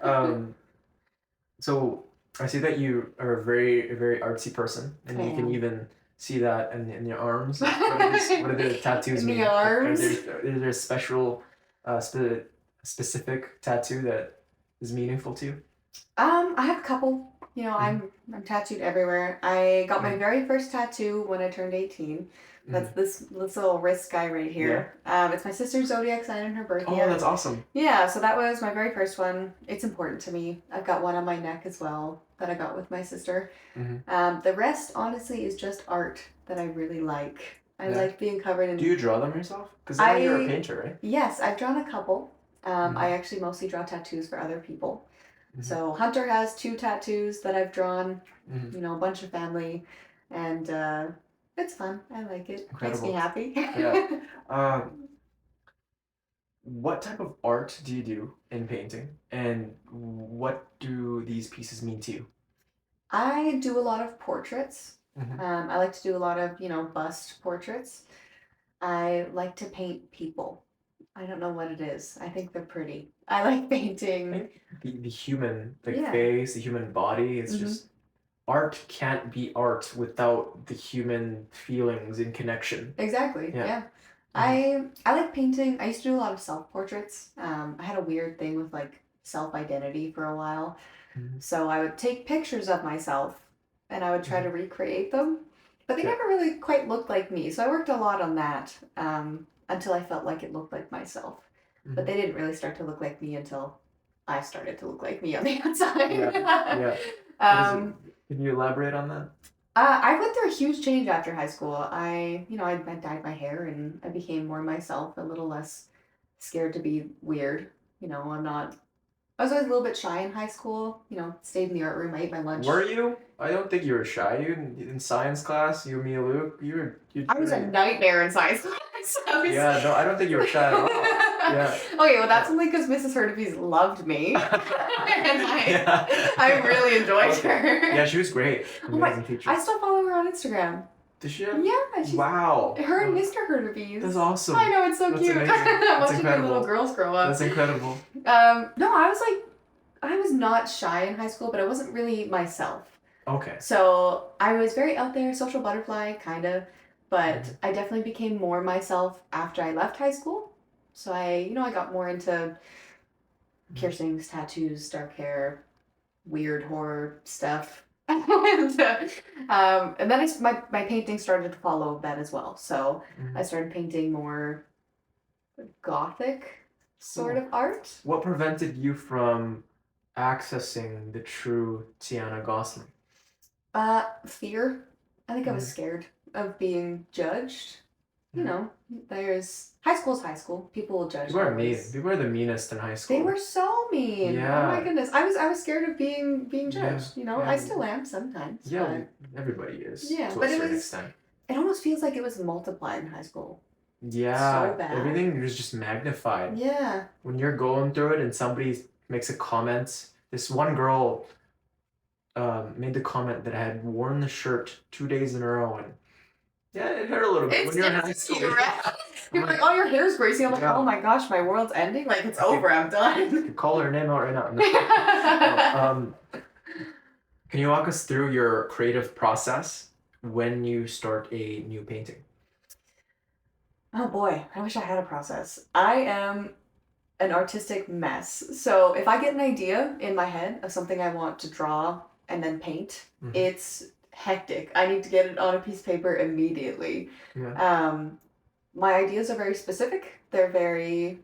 [SPEAKER 1] Yeah. So I see that you are a very artsy person, and
[SPEAKER 2] I
[SPEAKER 1] you can
[SPEAKER 2] am.
[SPEAKER 1] even see that in your arms. What do the tattoos
[SPEAKER 2] In the
[SPEAKER 1] mean?
[SPEAKER 2] arms?
[SPEAKER 1] Is there a special, specific tattoo that is meaningful to you?
[SPEAKER 2] I have a couple. You know, I'm tattooed everywhere. I got my
[SPEAKER 1] Mhm.
[SPEAKER 2] very first tattoo when I turned 18. That's
[SPEAKER 1] Mhm.
[SPEAKER 2] this little wrist guy right here. It's my sister's zodiac sign and her birth
[SPEAKER 1] Oh,
[SPEAKER 2] year.
[SPEAKER 1] that's awesome.
[SPEAKER 2] Yeah, so that was my very first one. It's important to me. I've got one on my neck as well that I got with my sister.
[SPEAKER 1] Hmm.
[SPEAKER 2] The rest, honestly, is just art that I really like. I
[SPEAKER 1] Yeah.
[SPEAKER 2] like being covered in.
[SPEAKER 1] Do you draw them yourself? Because I know you're a
[SPEAKER 2] I
[SPEAKER 1] painter, right?
[SPEAKER 2] Yes, I've drawn a couple.
[SPEAKER 1] Mhm.
[SPEAKER 2] I actually mostly draw tattoos for other people. So Hunter has 2 tattoos that I've drawn,
[SPEAKER 1] Mm-hmm.
[SPEAKER 2] a bunch of family, and it's fun. I like it. Makes me
[SPEAKER 1] Incredible.
[SPEAKER 2] happy.
[SPEAKER 1] Yeah. What type of art do you do in painting, and what do these pieces mean to you?
[SPEAKER 2] I do a lot of portraits.
[SPEAKER 1] Mm-hmm.
[SPEAKER 2] I like to do a lot of, bust portraits. I like to paint people. I don't know what it is. I think they're pretty. I like
[SPEAKER 1] I
[SPEAKER 2] painting.
[SPEAKER 1] think the human like
[SPEAKER 2] Yeah.
[SPEAKER 1] face, the human body, it's
[SPEAKER 2] Hmm.
[SPEAKER 1] just art can't be art without the human feelings and connection.
[SPEAKER 2] Exactly.
[SPEAKER 1] Yeah.
[SPEAKER 2] Yeah.
[SPEAKER 1] Mm-hmm.
[SPEAKER 2] I like painting. I used to do a lot of self portraits. I had a weird thing with like self identity for a while.
[SPEAKER 1] Mm-hmm.
[SPEAKER 2] So I would take pictures of myself and I would try to recreate them, but they
[SPEAKER 1] Yeah.
[SPEAKER 2] never really quite looked like me. So I worked a lot on that until I felt like it looked like myself. But
[SPEAKER 1] Mm-hmm.
[SPEAKER 2] they didn't really start to look like me until I started to look like me on the outside.
[SPEAKER 1] Yeah. Yeah. What is it?
[SPEAKER 2] um,
[SPEAKER 1] Can you elaborate on that?
[SPEAKER 2] I went through a huge change after high school. I dyed my hair and I became more myself, a little less scared to be weird. I was always a little bit shy in high school, stayed in the art room, I ate my lunch.
[SPEAKER 1] Were you? I don't think you were shy. You in science class, you, me, Luke, you.
[SPEAKER 2] I was a nightmare in science class.
[SPEAKER 1] Yeah, no, I don't think you were shy at all. Yeah.
[SPEAKER 2] Okay, well that's only because Mrs. Hurtubise loved me. And I really enjoyed her.
[SPEAKER 1] Yeah, she was great. Amazing teacher.
[SPEAKER 2] I still follow her on Instagram.
[SPEAKER 1] Does she have?
[SPEAKER 2] Yeah, she's
[SPEAKER 1] Wow.
[SPEAKER 2] her and Mr. Hurtubise.
[SPEAKER 1] That's awesome.
[SPEAKER 2] I know, it's so
[SPEAKER 1] That's
[SPEAKER 2] cute.
[SPEAKER 1] amazing. That's
[SPEAKER 2] Watching
[SPEAKER 1] incredible.
[SPEAKER 2] little girls grow up.
[SPEAKER 1] That's incredible.
[SPEAKER 2] No, I was not shy in high school, but I wasn't really myself.
[SPEAKER 1] Okay.
[SPEAKER 2] So I was very out there, social butterfly, kind of, but I definitely became more myself after I left high school. So I got more into piercings, tattoos, dark hair, weird horror stuff. And then my painting started to follow that as well. So I started painting more gothic sort of art.
[SPEAKER 1] What prevented you from accessing the true Tiana Gosselin?
[SPEAKER 2] Fear. I think I was scared of being judged. There's high school's high school. People will judge.
[SPEAKER 1] People are mean. People are the meanest in high school.
[SPEAKER 2] They were so mean.
[SPEAKER 1] Yeah.
[SPEAKER 2] Oh my goodness. I was scared of being judged.
[SPEAKER 1] Yeah.
[SPEAKER 2] I still am sometimes.
[SPEAKER 1] Yeah, everybody is.
[SPEAKER 2] Yeah,
[SPEAKER 1] to
[SPEAKER 2] but
[SPEAKER 1] a
[SPEAKER 2] it
[SPEAKER 1] certain
[SPEAKER 2] was.
[SPEAKER 1] extent.
[SPEAKER 2] It almost feels like it was multiplied in high school.
[SPEAKER 1] Yeah,
[SPEAKER 2] So bad.
[SPEAKER 1] everything is just magnified.
[SPEAKER 2] Yeah.
[SPEAKER 1] When you're going through it and somebody makes a comment, this one girl made the comment that I had worn the shirt 2 days in a row, and yeah, it hurt a little bit when you're in high school.
[SPEAKER 2] You're like, oh, your hair's greasy. I'm like,
[SPEAKER 1] Yeah.
[SPEAKER 2] oh my gosh, my world's ending. Like, it's over. I'm done.
[SPEAKER 1] Call her name out right now. No. Can you walk us through your creative process when you start a new painting?
[SPEAKER 2] Oh boy, I wish I had a process. I am an artistic mess. So if I get an idea in my head of something I want to draw and then paint, it's hectic. I need to get it on a piece of paper immediately.
[SPEAKER 1] Yeah.
[SPEAKER 2] My ideas are very specific. They're very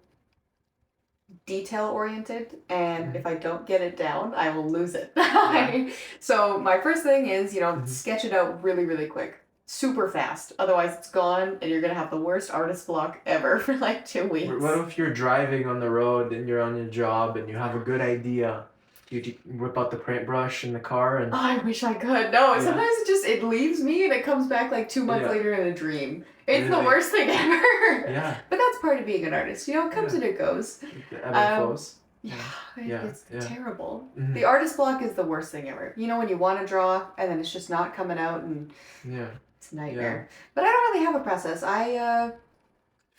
[SPEAKER 2] detail oriented, and if I don't get it down, I will lose it.
[SPEAKER 1] Yeah.
[SPEAKER 2] So my first thing is, sketch it out really, really quick. Super fast. Otherwise it's gone and you're gonna have the worst artist block ever for like 2 weeks.
[SPEAKER 1] What if you're driving on the road and you're on your job and you have a good idea? You whip out the paintbrush in the car and...
[SPEAKER 2] Oh, I wish I could. No, sometimes it leaves me and it comes back like 2 months later in a dream. It's the worst thing ever.
[SPEAKER 1] Yeah.
[SPEAKER 2] But that's part of being an artist. It comes and it goes.
[SPEAKER 1] The ebb and flows.
[SPEAKER 2] It's terrible. The artist block is the worst thing ever. When you want to draw and then it's just not coming out and it's a nightmare. But I don't really have a process.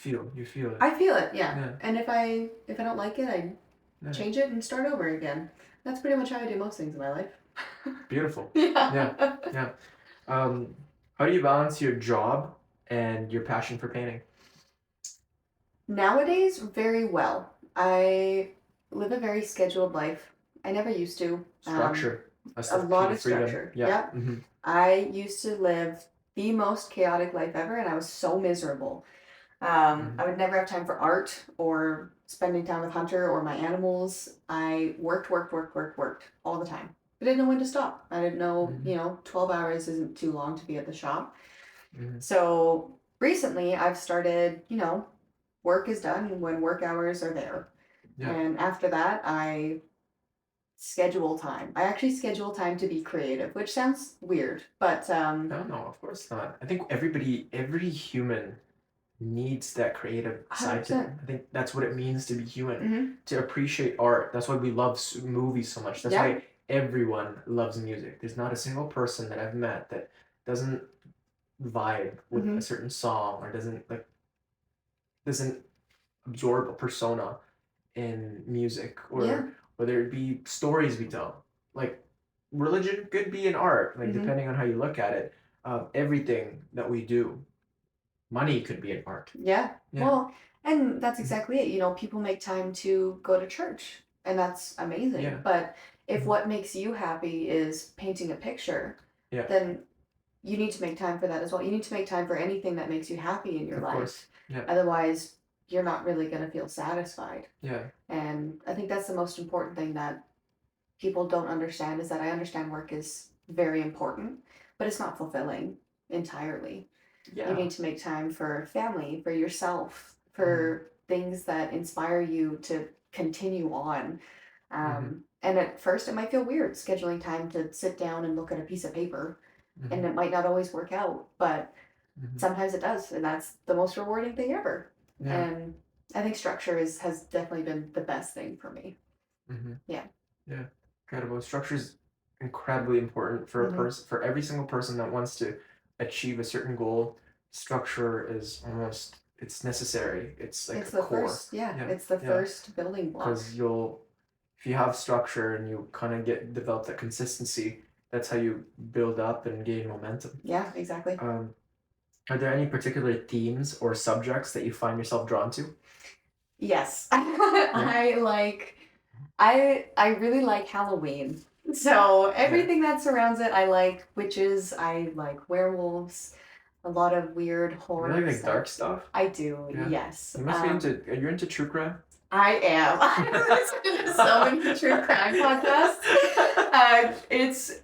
[SPEAKER 2] You feel it. I feel it, yeah. And if I don't like it, I change it and start over again. That's pretty much how I do most things in my life.
[SPEAKER 1] Beautiful.
[SPEAKER 2] Yeah.
[SPEAKER 1] Yeah. How do you balance your job and your passion for painting?
[SPEAKER 2] Nowadays, very well. I live a very scheduled life. I never used to.
[SPEAKER 1] Structure.
[SPEAKER 2] A lot of
[SPEAKER 1] freedom.
[SPEAKER 2] structure.
[SPEAKER 1] Yeah.
[SPEAKER 2] I used to live the most chaotic life ever, and I was so miserable. I would never have time for art or spending time with Hunter or my animals. I worked all the time. I didn't know when to stop. I didn't know, 12 hours isn't too long to be at the shop. So recently I've started, work is done when work hours are there. Yeah. And after that, I schedule time. I actually schedule time to be creative, which sounds weird, but
[SPEAKER 1] No, no, of course not. I think every human needs that creative side to
[SPEAKER 2] 100%.
[SPEAKER 1] them. I think that's what it means to be human,
[SPEAKER 2] Hmm.
[SPEAKER 1] to appreciate art. That's why we love movies so much. That's
[SPEAKER 2] Yeah.
[SPEAKER 1] why everyone loves music. There's not a single person that I've met that doesn't vibe with a
[SPEAKER 2] Hmm.
[SPEAKER 1] certain song or doesn't absorb a persona in music,
[SPEAKER 2] Yeah.
[SPEAKER 1] or whether it be stories we tell. Like religion could be an art, like
[SPEAKER 2] Hmm.
[SPEAKER 1] depending on how you look at it. Everything that we do, money could be an art.
[SPEAKER 2] Yeah.
[SPEAKER 1] Yeah.
[SPEAKER 2] Well, and that's
[SPEAKER 1] Mhm.
[SPEAKER 2] exactly it. You know, people make time to go to church, and that's amazing.
[SPEAKER 1] Yeah.
[SPEAKER 2] But if
[SPEAKER 1] Mhm.
[SPEAKER 2] what makes you happy is painting a picture,
[SPEAKER 1] Yeah.
[SPEAKER 2] then you need to make time for that as well. You need to make time for anything that makes you happy in your
[SPEAKER 1] Of course.
[SPEAKER 2] life.
[SPEAKER 1] Yeah.
[SPEAKER 2] Otherwise, you're not really going to feel satisfied.
[SPEAKER 1] Yeah.
[SPEAKER 2] And I think that's the most important thing that people don't understand is that I understand work is very important, but it's not fulfilling entirely. You
[SPEAKER 1] Yeah.
[SPEAKER 2] need to make time for family, for yourself,
[SPEAKER 1] Mm-hmm.
[SPEAKER 2] for things that inspire you to continue on.
[SPEAKER 1] Mm-hmm.
[SPEAKER 2] And at first, it might feel weird scheduling time to sit down and look at a piece of paper,
[SPEAKER 1] Mm-hmm.
[SPEAKER 2] and it might not always work out, but
[SPEAKER 1] Mm-hmm.
[SPEAKER 2] sometimes it does, and that's the most rewarding thing ever.
[SPEAKER 1] Yeah.
[SPEAKER 2] And I think structure is has definitely been the best thing for me.
[SPEAKER 1] Mm-hmm.
[SPEAKER 2] Yeah.
[SPEAKER 1] Yeah. Incredible. Structure is incredibly important for a
[SPEAKER 2] Hmm.
[SPEAKER 1] person, for every single person that wants to achieve a certain goal. Structure is almost, it's necessary. It's like
[SPEAKER 2] It's
[SPEAKER 1] a
[SPEAKER 2] the
[SPEAKER 1] core.
[SPEAKER 2] first, yeah,
[SPEAKER 1] Yeah.
[SPEAKER 2] it's the
[SPEAKER 1] Yeah.
[SPEAKER 2] first building block.
[SPEAKER 1] Because if you have structure and you kind of develop that consistency, that's how you build up and gain momentum.
[SPEAKER 2] Yeah, exactly.
[SPEAKER 1] Um, are there any particular themes or subjects that you find yourself drawn to?
[SPEAKER 2] Yes.
[SPEAKER 1] Yeah.
[SPEAKER 2] I really like Halloween. So
[SPEAKER 1] Yeah.
[SPEAKER 2] everything that surrounds it, I like witches, I like werewolves, a lot of weird
[SPEAKER 1] You like
[SPEAKER 2] horror
[SPEAKER 1] dark
[SPEAKER 2] stuff.
[SPEAKER 1] stuff?
[SPEAKER 2] I do,
[SPEAKER 1] Yeah.
[SPEAKER 2] yes.
[SPEAKER 1] You must be into. Are you into true crime?
[SPEAKER 2] I am. I listen to so many true crime podcasts.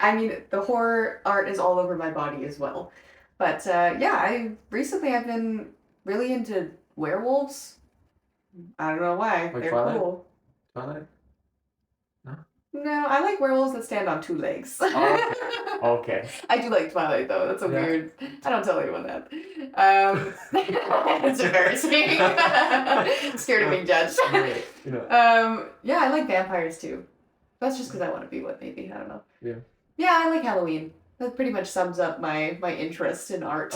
[SPEAKER 2] I mean, the horror art is all over my body as well. But yeah, I've been really into werewolves. I don't know why.
[SPEAKER 1] Like
[SPEAKER 2] They're
[SPEAKER 1] Twilight?
[SPEAKER 2] cool.
[SPEAKER 1] Twilight? No.
[SPEAKER 2] No, I like werewolves that stand on two legs.
[SPEAKER 1] Oh, okay.
[SPEAKER 2] I do like Twilight though. That's a
[SPEAKER 1] Yeah.
[SPEAKER 2] weird. I don't tell anyone that. It's embarrassing. Scared of being judged.
[SPEAKER 1] Right, yeah.
[SPEAKER 2] Yeah, I like vampires too. That's just because I want to be one, maybe. I don't know.
[SPEAKER 1] Yeah.
[SPEAKER 2] Yeah, I like Halloween. That pretty much sums up my interest in art.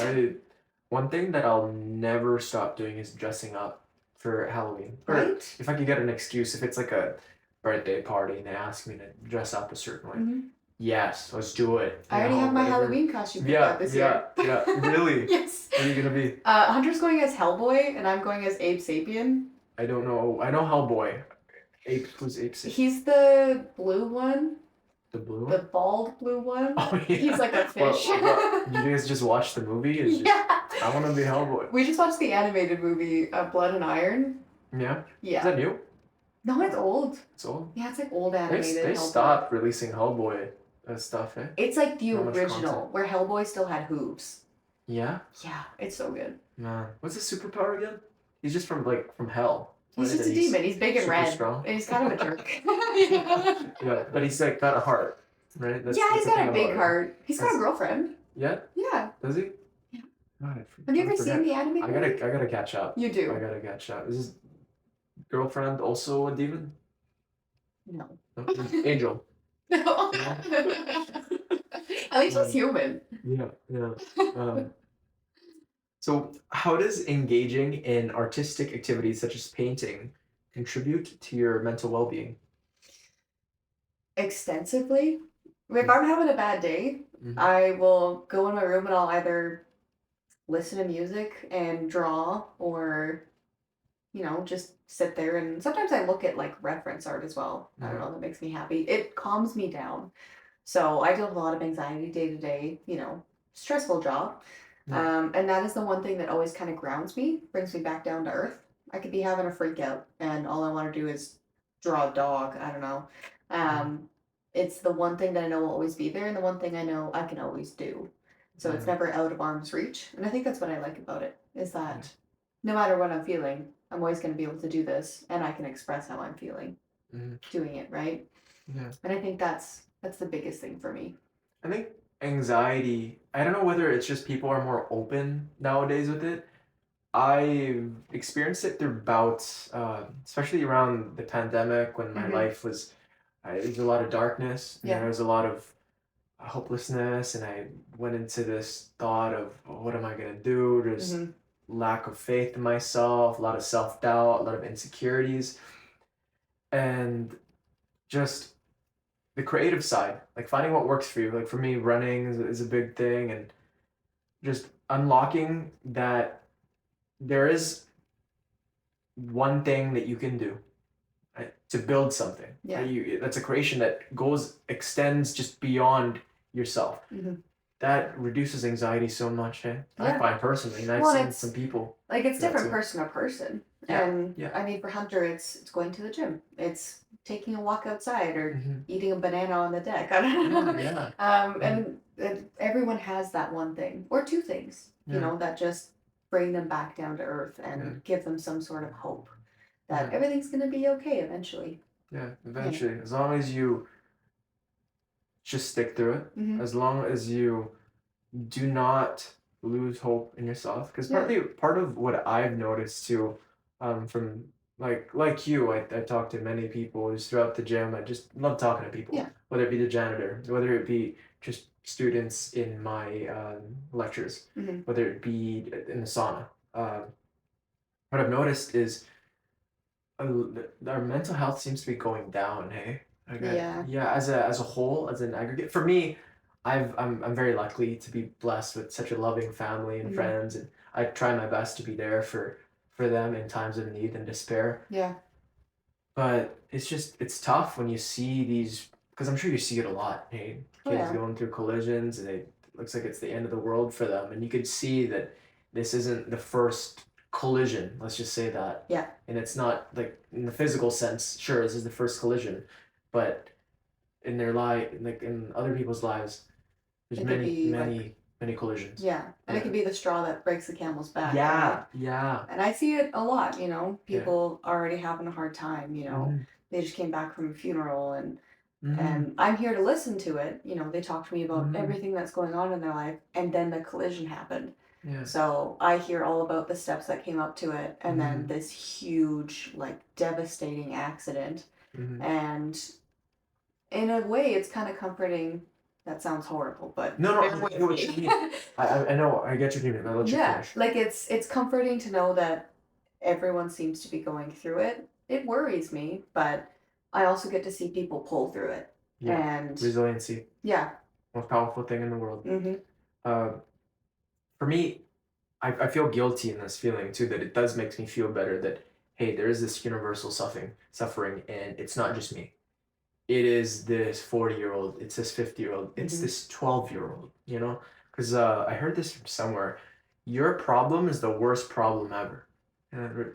[SPEAKER 1] One thing that I'll never stop doing is dressing up for Halloween. Or
[SPEAKER 2] Right?
[SPEAKER 1] if I could get an excuse, if it's like a birthday party and they ask me to dress up a certain way,
[SPEAKER 2] Hmm.
[SPEAKER 1] yes, let's do it.
[SPEAKER 2] I already have my Halloween costume picked out this year.
[SPEAKER 1] Yeah. Really?
[SPEAKER 2] Yes.
[SPEAKER 1] What are you gonna be?
[SPEAKER 2] Hunter's going as Hellboy, and I'm going as Abe Sapien.
[SPEAKER 1] I don't know. I know Hellboy. Who's Ape?
[SPEAKER 2] He's the blue one,
[SPEAKER 1] The blue
[SPEAKER 2] the
[SPEAKER 1] one?
[SPEAKER 2] bald blue one.
[SPEAKER 1] Oh yeah.
[SPEAKER 2] He's like a fish.
[SPEAKER 1] What, you guys just watched the movie?
[SPEAKER 2] Yeah.
[SPEAKER 1] I want to be Hellboy.
[SPEAKER 2] We just watched the animated movie Blood and Iron.
[SPEAKER 1] Yeah? Is
[SPEAKER 2] Yeah.
[SPEAKER 1] that new?
[SPEAKER 2] No, it's old.
[SPEAKER 1] It's old?
[SPEAKER 2] Yeah, it's like old animated.
[SPEAKER 1] They
[SPEAKER 2] Hellboy.
[SPEAKER 1] stopped releasing Hellboy stuff, eh?
[SPEAKER 2] It's like the
[SPEAKER 1] Not much
[SPEAKER 2] original,
[SPEAKER 1] content.
[SPEAKER 2] where Hellboy still had hooves.
[SPEAKER 1] Yeah?
[SPEAKER 2] Yeah, it's so good.
[SPEAKER 1] Man. What's his superpower again? He's just from hell.
[SPEAKER 2] He's
[SPEAKER 1] Right?
[SPEAKER 2] just a demon. He's big and
[SPEAKER 1] super
[SPEAKER 2] red.
[SPEAKER 1] strong.
[SPEAKER 2] And he's kind of a jerk.
[SPEAKER 1] Yeah, but he's like got a heart, right?
[SPEAKER 2] Yeah, he's
[SPEAKER 1] that's the
[SPEAKER 2] got
[SPEAKER 1] thing
[SPEAKER 2] a big
[SPEAKER 1] about him.
[SPEAKER 2] heart. He's got a
[SPEAKER 1] That's-
[SPEAKER 2] girlfriend.
[SPEAKER 1] Yeah?
[SPEAKER 2] Yeah.
[SPEAKER 1] Does he?
[SPEAKER 2] Yeah.
[SPEAKER 1] God,
[SPEAKER 2] Have you ever
[SPEAKER 1] forget.
[SPEAKER 2] seen the animated movie?
[SPEAKER 1] I gotta catch up.
[SPEAKER 2] You do.
[SPEAKER 1] I gotta catch up. Is his girlfriend also a demon?
[SPEAKER 2] No.
[SPEAKER 1] No? Angel.
[SPEAKER 2] No. At least he's human.
[SPEAKER 1] Yeah. So how does engaging in artistic activities such as painting contribute to your mental well-being?
[SPEAKER 2] Extensively. If I'm having a bad day,
[SPEAKER 1] Mhm.
[SPEAKER 2] I will go in my room and I'll either listen to music and draw or, just sit there, and sometimes I look at like reference art as well. I don't know, that makes me happy. It calms me down. So I deal with a lot of anxiety day to day, stressful job.
[SPEAKER 1] Yeah.
[SPEAKER 2] And that is the one thing that always kind of grounds me, brings me back down to earth. I could be having a freak out and all I want to do is draw a dog. I don't know. It's the one thing that I know will always be there and the one thing I know I can always do. So it's
[SPEAKER 1] Yeah.
[SPEAKER 2] never out of arm's reach. And I think that's what I like about it, is
[SPEAKER 1] Yeah.
[SPEAKER 2] that no matter what I'm feeling, I'm always going to be able to do this and I can express how I'm feeling
[SPEAKER 1] Mhm.
[SPEAKER 2] doing it, right?
[SPEAKER 1] Yeah.
[SPEAKER 2] And I think that's the biggest thing for me.
[SPEAKER 1] I think anxiety, I don't know whether it's just people are more open nowadays with it. I've experienced it through bouts, especially around the pandemic when my
[SPEAKER 2] Hmm.
[SPEAKER 1] life was, there was a lot of darkness and
[SPEAKER 2] Yeah.
[SPEAKER 1] there was a lot of hopelessness, and I went into this thought of, "Oh, what am I gonna do?" There's
[SPEAKER 2] Hmm.
[SPEAKER 1] lack of faith in myself, a lot of self doubt, a lot of insecurities, and just the creative side, like finding what works for you. Like for me, running is a big thing, and just unlocking that there is one thing that you can do, right, to build something.
[SPEAKER 2] Yeah.
[SPEAKER 1] Right? That's a creation that extends just beyond yourself.
[SPEAKER 2] Hmm.
[SPEAKER 1] That reduces anxiety so much. I
[SPEAKER 2] Yeah.
[SPEAKER 1] find personally, and I've
[SPEAKER 2] Well,
[SPEAKER 1] seen
[SPEAKER 2] it's
[SPEAKER 1] some people
[SPEAKER 2] like it's
[SPEAKER 1] do that
[SPEAKER 2] different
[SPEAKER 1] too.
[SPEAKER 2] person to person.
[SPEAKER 1] Yeah,
[SPEAKER 2] And
[SPEAKER 1] yeah.
[SPEAKER 2] I mean, for Hunter, it's going to the gym. It's taking a walk outside or
[SPEAKER 1] Hmm.
[SPEAKER 2] eating a banana on the deck. I don't
[SPEAKER 1] Yeah,
[SPEAKER 2] know.
[SPEAKER 1] yeah, mhm,
[SPEAKER 2] And everyone has that one thing or two things,
[SPEAKER 1] yeah,
[SPEAKER 2] that just bring them back down to earth
[SPEAKER 1] yeah,
[SPEAKER 2] and give them some sort of hope that
[SPEAKER 1] yeah,
[SPEAKER 2] everything's going to be okay eventually.
[SPEAKER 1] yeah.
[SPEAKER 2] Yeah.
[SPEAKER 1] Eventually, as long as you just stick through it,
[SPEAKER 2] Hmm.
[SPEAKER 1] as long as you do not lose hope in yourself, because
[SPEAKER 2] Yeah.
[SPEAKER 1] part of what I've noticed too, from like you, I talk to many people just throughout the gym. I just love talking to people,
[SPEAKER 2] Yeah.
[SPEAKER 1] whether it be the janitor, whether it be just students in my lectures,
[SPEAKER 2] Hmm.
[SPEAKER 1] whether it be in the sauna. Um, what I've noticed is our mental health seems to be going down. Hey,
[SPEAKER 2] Yeah.
[SPEAKER 1] yeah, as a whole, as an aggregate. For me, I'm very lucky to be blessed with such a loving family and
[SPEAKER 2] Hmm.
[SPEAKER 1] friends, and I try my best to be there for them in times of need and despair.
[SPEAKER 2] Yeah.
[SPEAKER 1] But it's tough when you see these, because I'm sure you see it a lot. Hey,
[SPEAKER 2] Oh
[SPEAKER 1] kids
[SPEAKER 2] yeah.
[SPEAKER 1] going through collisions, and it looks like it's the end of the world for them, and you could see that this isn't the first collision. Let's just say that,
[SPEAKER 2] Yeah.
[SPEAKER 1] and it's not like in the physical sense. Sure, this is the first collision, but in their life, like in other people's lives, there's
[SPEAKER 2] It could
[SPEAKER 1] many,
[SPEAKER 2] be like,
[SPEAKER 1] many, many collisions.
[SPEAKER 2] yeah, and it
[SPEAKER 1] Yeah,
[SPEAKER 2] could be the straw that breaks the camel's back, right?
[SPEAKER 1] yeah, yeah,
[SPEAKER 2] And I see it a lot,
[SPEAKER 1] yeah.
[SPEAKER 2] people already having a hard time,
[SPEAKER 1] Mm-hmm.
[SPEAKER 2] they just came back from a funeral
[SPEAKER 1] Mm-hmm.
[SPEAKER 2] and I'm here to listen to it. They talk to me about
[SPEAKER 1] Mm-hmm.
[SPEAKER 2] everything that's going on in their life and then the collision happened.
[SPEAKER 1] Yeah.
[SPEAKER 2] So I hear all about the steps that came up to it and then
[SPEAKER 1] Mm-hmm.
[SPEAKER 2] this huge, like devastating accident.
[SPEAKER 1] Mm-hmm.
[SPEAKER 2] And in a way it's kind of comforting. That sounds horrible, but
[SPEAKER 1] No, no,
[SPEAKER 2] bear
[SPEAKER 1] I
[SPEAKER 2] with
[SPEAKER 1] know what you
[SPEAKER 2] me.
[SPEAKER 1] mean. I know, I get your meaning. I'll let you
[SPEAKER 2] Yeah,
[SPEAKER 1] finish.
[SPEAKER 2] like it's comforting to know that everyone seems to be going through it. It worries me, but I also get to see people pull through it.
[SPEAKER 1] Yeah,
[SPEAKER 2] And
[SPEAKER 1] resiliency,
[SPEAKER 2] yeah.
[SPEAKER 1] most powerful thing in the world.
[SPEAKER 2] Mhm.
[SPEAKER 1] Uh, for me, I feel guilty in this feeling too, that it does makes me feel better that, hey, there is this universal suffering, and it's not just me. It is this 40-year-old, it's this 50-year-old, it's
[SPEAKER 2] Mhm.
[SPEAKER 1] this 12-year-old, you know? Because I heard this from somewhere. Your problem is the worst problem ever. And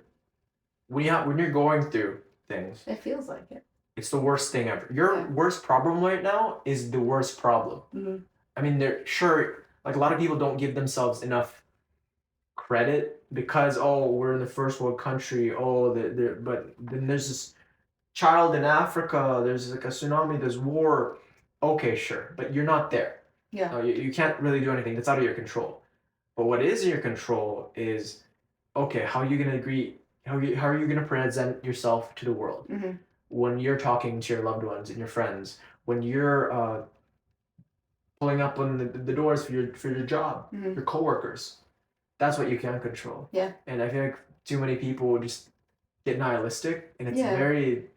[SPEAKER 1] when you're going through things,
[SPEAKER 2] It feels like it.
[SPEAKER 1] it's the worst thing ever. Your
[SPEAKER 2] Yeah.
[SPEAKER 1] worst problem right now is the worst problem.
[SPEAKER 2] Mhm.
[SPEAKER 1] I mean, they're sure, like a lot of people don't give themselves enough credit because, oh, we're in the first world country. Oh, but then there's this child in Africa. There's like a tsunami. There's war. Okay, sure, but you're not there.
[SPEAKER 2] Yeah.
[SPEAKER 1] You can't really do anything. That's out of your control. But what is in your control is, okay, how are you gonna agree? How are you gonna present yourself to the world
[SPEAKER 2] Mhm.
[SPEAKER 1] when you're talking to your loved ones and your friends? When you're pulling up on the doors for your job,
[SPEAKER 2] Mhm.
[SPEAKER 1] your coworkers. That's what you can control.
[SPEAKER 2] Yeah.
[SPEAKER 1] And I feel like too many people just get nihilistic, and it's
[SPEAKER 2] Yeah.
[SPEAKER 1] very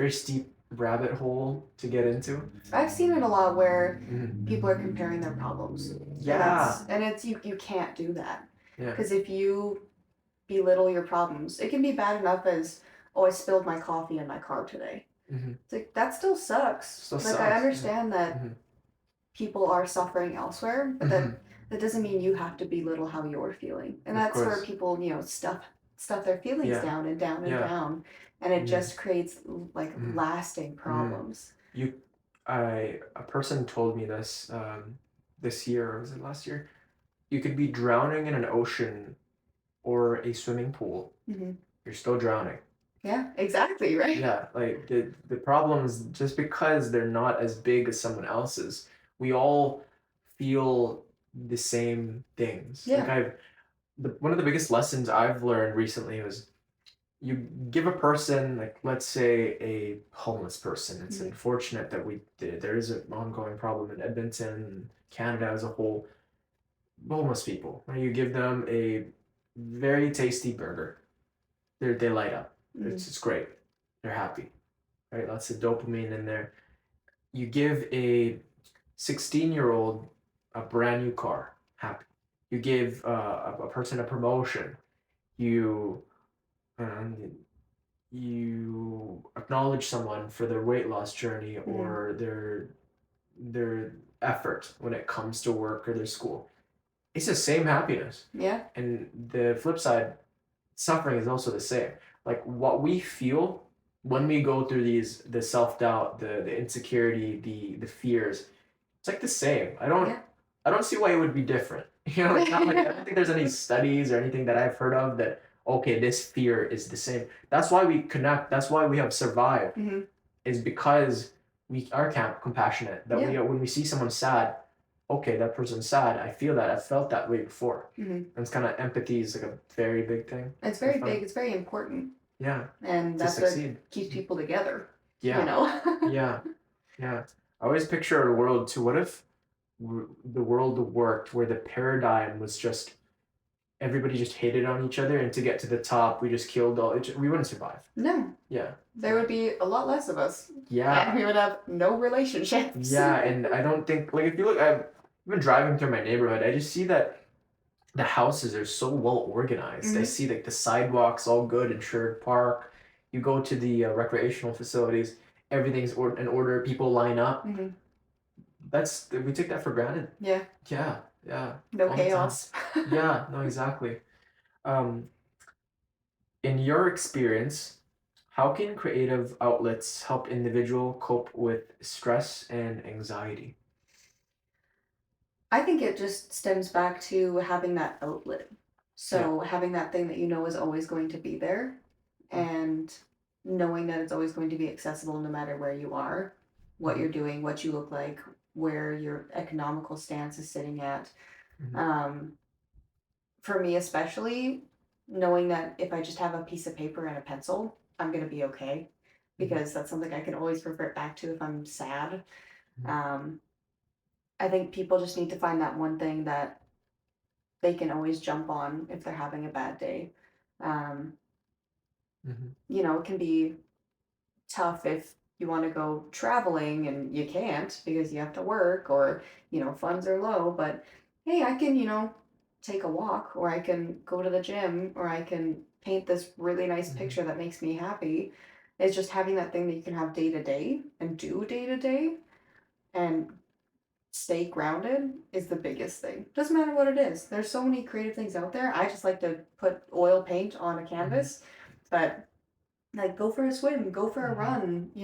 [SPEAKER 1] steep rabbit hole to get into.
[SPEAKER 2] I've seen it a lot where
[SPEAKER 1] Mhm.
[SPEAKER 2] people are comparing their problems.
[SPEAKER 1] Yeah,
[SPEAKER 2] And it's you can't do that.
[SPEAKER 1] yeah,
[SPEAKER 2] Because if you belittle your problems, it can be bad enough as, oh, I spilled my coffee in my car today.
[SPEAKER 1] hmm,
[SPEAKER 2] It's like that still sucks.
[SPEAKER 1] still
[SPEAKER 2] Like I
[SPEAKER 1] sucks.
[SPEAKER 2] understand that
[SPEAKER 1] Hmm.
[SPEAKER 2] people are suffering elsewhere, but
[SPEAKER 1] Hmm.
[SPEAKER 2] that doesn't mean you have to belittle how you're feeling. And
[SPEAKER 1] Of
[SPEAKER 2] that's where
[SPEAKER 1] course.
[SPEAKER 2] people, stuff their feelings
[SPEAKER 1] Yeah,
[SPEAKER 2] down and down and
[SPEAKER 1] yeah.
[SPEAKER 2] down, and it
[SPEAKER 1] Mm-hmm.
[SPEAKER 2] just creates like
[SPEAKER 1] Mm-hmm.
[SPEAKER 2] lasting
[SPEAKER 1] Mm-hmm.
[SPEAKER 2] problems.
[SPEAKER 1] You, a person told me this this year, or was it last year? You could be drowning in an ocean or a swimming pool.
[SPEAKER 2] Hmm.
[SPEAKER 1] You're still drowning.
[SPEAKER 2] Yeah, exactly, right?
[SPEAKER 1] Yeah, like the problem is just because they're not as big as someone else's, we all feel the same things. Like
[SPEAKER 2] Yeah.
[SPEAKER 1] one of the biggest lessons I've learned recently was you give a person, like let's say a homeless person. It's
[SPEAKER 2] Mhm.
[SPEAKER 1] unfortunate that there is an ongoing problem in Edmonton, Canada as a whole. Homeless people, right? You give them a very tasty burger. They light up.
[SPEAKER 2] Mhm.
[SPEAKER 1] It's great. They're happy, right? Lots of dopamine in there. You give a 16-year-old a brand new car, happy. You give a person a promotion. You um, you acknowledge someone for their weight loss journey
[SPEAKER 2] Mhm.
[SPEAKER 1] or their effort when it comes to work or their school. It's the same happiness.
[SPEAKER 2] Yeah.
[SPEAKER 1] And the flip side, suffering is also the same. Like what we feel when we go through the self-doubt, the insecurity, the fears, it's like the same.
[SPEAKER 2] Yeah.
[SPEAKER 1] I don't see why it would be different. You know, it's not like I don't think there's any studies or anything that I've heard of that okay, this fear is the same. That's why we connect. That's why we have survived.
[SPEAKER 2] Mhm.
[SPEAKER 1] Is because we are compassionate. That
[SPEAKER 2] Yeah.
[SPEAKER 1] we when we see someone sad, okay, that person's sad. I feel that. I felt that way before.
[SPEAKER 2] Mhm.
[SPEAKER 1] And it's kind of empathy is like a very big thing.
[SPEAKER 2] It's
[SPEAKER 1] I
[SPEAKER 2] very
[SPEAKER 1] find.
[SPEAKER 2] big. It's very important,
[SPEAKER 1] Yeah,
[SPEAKER 2] and
[SPEAKER 1] to
[SPEAKER 2] that's what
[SPEAKER 1] succeed.
[SPEAKER 2] keeps people together. You
[SPEAKER 1] Yeah,
[SPEAKER 2] know.
[SPEAKER 1] yeah, yeah. I always picture a world too. What if the world worked where the paradigm was just everybody just hated on each other, and to get to the top, we just killed all. We wouldn't survive.
[SPEAKER 2] No,
[SPEAKER 1] Yeah,
[SPEAKER 2] there would be a lot less of us, and
[SPEAKER 1] yeah,
[SPEAKER 2] we would have no relationships.
[SPEAKER 1] yeah. And I don't think like if you look, I've been driving through my neighborhood. I just see that the houses are so well organized. I
[SPEAKER 2] Mhm.
[SPEAKER 1] see like the sidewalks all good in Sherwood Park. You go to the recreational facilities, everything's in order. People line up.
[SPEAKER 2] Mhm.
[SPEAKER 1] That's we take that for granted.
[SPEAKER 2] Yeah.
[SPEAKER 1] Yeah, yeah,
[SPEAKER 2] No
[SPEAKER 1] all the time.
[SPEAKER 2] chaos.
[SPEAKER 1] Yeah, no, exactly. Um, in your experience, how can creative outlets help individual cope with stress and anxiety?
[SPEAKER 2] I think it just stems back to having that outlet.
[SPEAKER 1] Yeah.
[SPEAKER 2] So having that thing that you know is always going to be there, and knowing that it's always going to be accessible no matter where you are, what
[SPEAKER 1] Mm-hmm.
[SPEAKER 2] you're doing, what you look like, where your economical stance is sitting at.
[SPEAKER 1] Mm-hmm.
[SPEAKER 2] Um, for me especially, knowing that if I just have a piece of paper and a pencil, I'm gonna be okay,
[SPEAKER 1] Mm-hmm.
[SPEAKER 2] because that's something I can always revert back to if I'm sad.
[SPEAKER 1] Mm-hmm.
[SPEAKER 2] Um, I think people just need to find that one thing that they can always jump on if they're having a bad day. Um,
[SPEAKER 1] Mm-hmm.
[SPEAKER 2] it can be tough if you want to go traveling and you can't because you have to work, or, funds are low, but hey, I can, take a walk, or I can go to the gym, or I can paint this really nice
[SPEAKER 1] Mm-hmm.
[SPEAKER 2] picture that makes me happy. It's just having that thing that you can have day to day and do day to day and stay grounded is the biggest thing. Doesn't matter what it is. There's so many creative things out there. I just like to put oil paint on a
[SPEAKER 1] Mm-hmm.
[SPEAKER 2] canvas, but like go for a swim, go for a
[SPEAKER 1] Mm-hmm.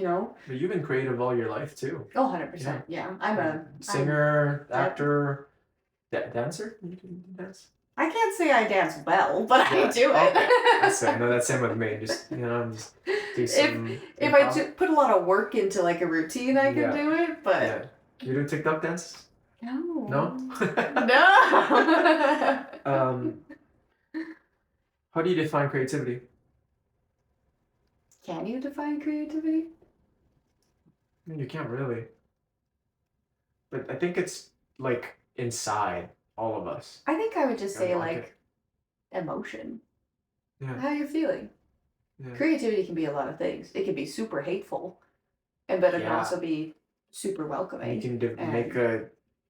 [SPEAKER 2] run.
[SPEAKER 1] But you've been creative all your life too.
[SPEAKER 2] Oh,
[SPEAKER 1] Yeah.
[SPEAKER 2] 100%. Yeah.
[SPEAKER 1] Like
[SPEAKER 2] I'm
[SPEAKER 1] singer,
[SPEAKER 2] I
[SPEAKER 1] actor, dancer. You can dance.
[SPEAKER 2] I can't say I dance well, but I
[SPEAKER 1] Yeah.
[SPEAKER 2] do
[SPEAKER 1] Okay. That's
[SPEAKER 2] it.
[SPEAKER 1] same. No, that's same with me. Just just do
[SPEAKER 2] if
[SPEAKER 1] some
[SPEAKER 2] if I
[SPEAKER 1] improv.
[SPEAKER 2] put a lot of work into like a routine, I can
[SPEAKER 1] Yeah.
[SPEAKER 2] do it, but
[SPEAKER 1] Yeah. You do TikTok dances?
[SPEAKER 2] no.
[SPEAKER 1] No?
[SPEAKER 2] No.
[SPEAKER 1] um, how do you define creativity?
[SPEAKER 2] Can you define creativity?
[SPEAKER 1] I mean, you can't really. But I think it's like inside all of us.
[SPEAKER 2] I think I would just say
[SPEAKER 1] Unlock it.
[SPEAKER 2] like emotion.
[SPEAKER 1] Yeah.
[SPEAKER 2] How you're feeling.
[SPEAKER 1] Yeah.
[SPEAKER 2] Creativity can be a lot of things. It can be super hateful, but it can
[SPEAKER 1] Yeah.
[SPEAKER 2] also be super
[SPEAKER 1] And
[SPEAKER 2] welcoming.
[SPEAKER 1] you can make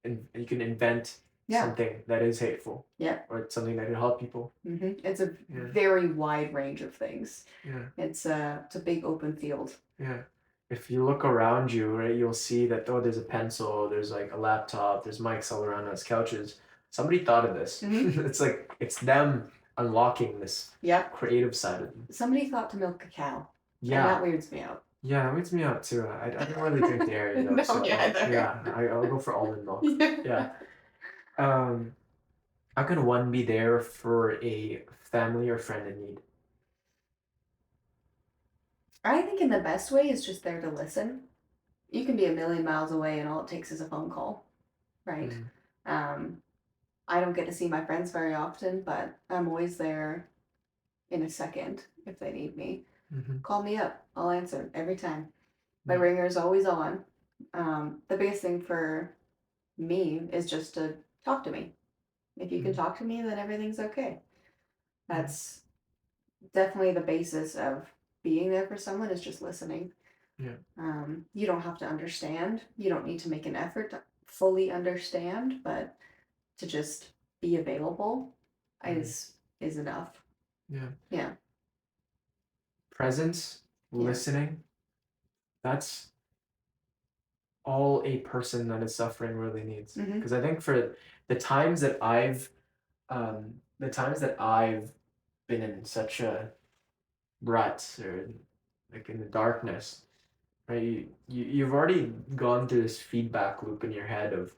[SPEAKER 2] And
[SPEAKER 1] you can invent
[SPEAKER 2] yeah,
[SPEAKER 1] something that is hateful
[SPEAKER 2] yeah.
[SPEAKER 1] or something that can help people.
[SPEAKER 2] It's a
[SPEAKER 1] Yeah.
[SPEAKER 2] very wide range of things.
[SPEAKER 1] Yeah.
[SPEAKER 2] It's a big open field.
[SPEAKER 1] Yeah. If you look around you, right, you'll see that oh, there's a pencil, there's like a laptop, there's mics all around us, couches. Somebody thought of this.
[SPEAKER 2] Mhm.
[SPEAKER 1] It's like it's them unlocking this
[SPEAKER 2] Yep.
[SPEAKER 1] creative side of them.
[SPEAKER 2] Somebody thought to milk a cow. And
[SPEAKER 1] Yeah.
[SPEAKER 2] that weirds me out.
[SPEAKER 1] Yeah, that weirds me out too. I don't really drink dairy though,
[SPEAKER 2] No,
[SPEAKER 1] so
[SPEAKER 2] me either.
[SPEAKER 1] yeah, I'll go for almond milk. Yeah. Um, how can one be there for a family or friend in need?
[SPEAKER 2] I think in the best way is just there to listen. You can be a million miles away and all it takes is a phone call, right?
[SPEAKER 1] Mm,
[SPEAKER 2] Um, I don't get to see my friends very often, but I'm always there in a second if they need me.
[SPEAKER 1] mm-hmm.
[SPEAKER 2] Call me up. I'll answer every time. My
[SPEAKER 1] Yeah.
[SPEAKER 2] ringer is always on. The biggest thing for me is just to talk to me. If you can
[SPEAKER 1] Mm,
[SPEAKER 2] talk to me, then everything's okay.
[SPEAKER 1] yeah.
[SPEAKER 2] That's definitely the basis of being there for someone is just listening.
[SPEAKER 1] Yeah.
[SPEAKER 2] You don't have to understand. You don't need to make an effort to fully understand, but to just be available
[SPEAKER 1] Mm,
[SPEAKER 2] is enough.
[SPEAKER 1] yeah.
[SPEAKER 2] Yeah.
[SPEAKER 1] Presence,
[SPEAKER 2] Yeah.
[SPEAKER 1] listening, that's all a person that is suffering really needs.
[SPEAKER 2] Mm-hmm.
[SPEAKER 1] Because I think for the times that I've been in such a rut or like in the darkness, right? You've already gone through this feedback loop in your head of,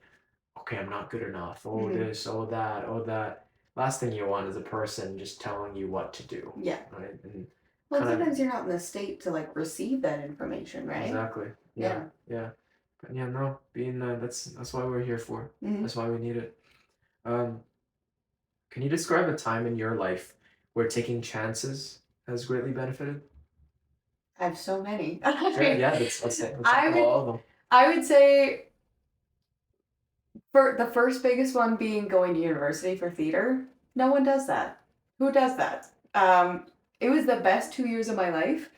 [SPEAKER 1] okay, I'm not good enough. Oh,
[SPEAKER 2] Mm-hmm.
[SPEAKER 1] this, oh, that, oh, that. Last thing you want is a person just telling you what to do,
[SPEAKER 2] Yeah.
[SPEAKER 1] right? And
[SPEAKER 2] Well,
[SPEAKER 1] kind of
[SPEAKER 2] sometimes you're not in the state to like receive that information, right?
[SPEAKER 1] exactly, yeah,
[SPEAKER 2] Yeah.
[SPEAKER 1] yeah. But yeah, no, being that's why we're here for.
[SPEAKER 2] Mm-hmm.
[SPEAKER 1] That's why we need it. Um, can you describe a time in your life where taking chances has greatly benefited?
[SPEAKER 2] I have so many.
[SPEAKER 1] Sure, yeah, let's talk
[SPEAKER 2] I
[SPEAKER 1] about
[SPEAKER 2] would
[SPEAKER 1] all of them.
[SPEAKER 2] I would say for the first biggest one being going to university for theater. No one does that. Who does that? It was the best 2 years of my life.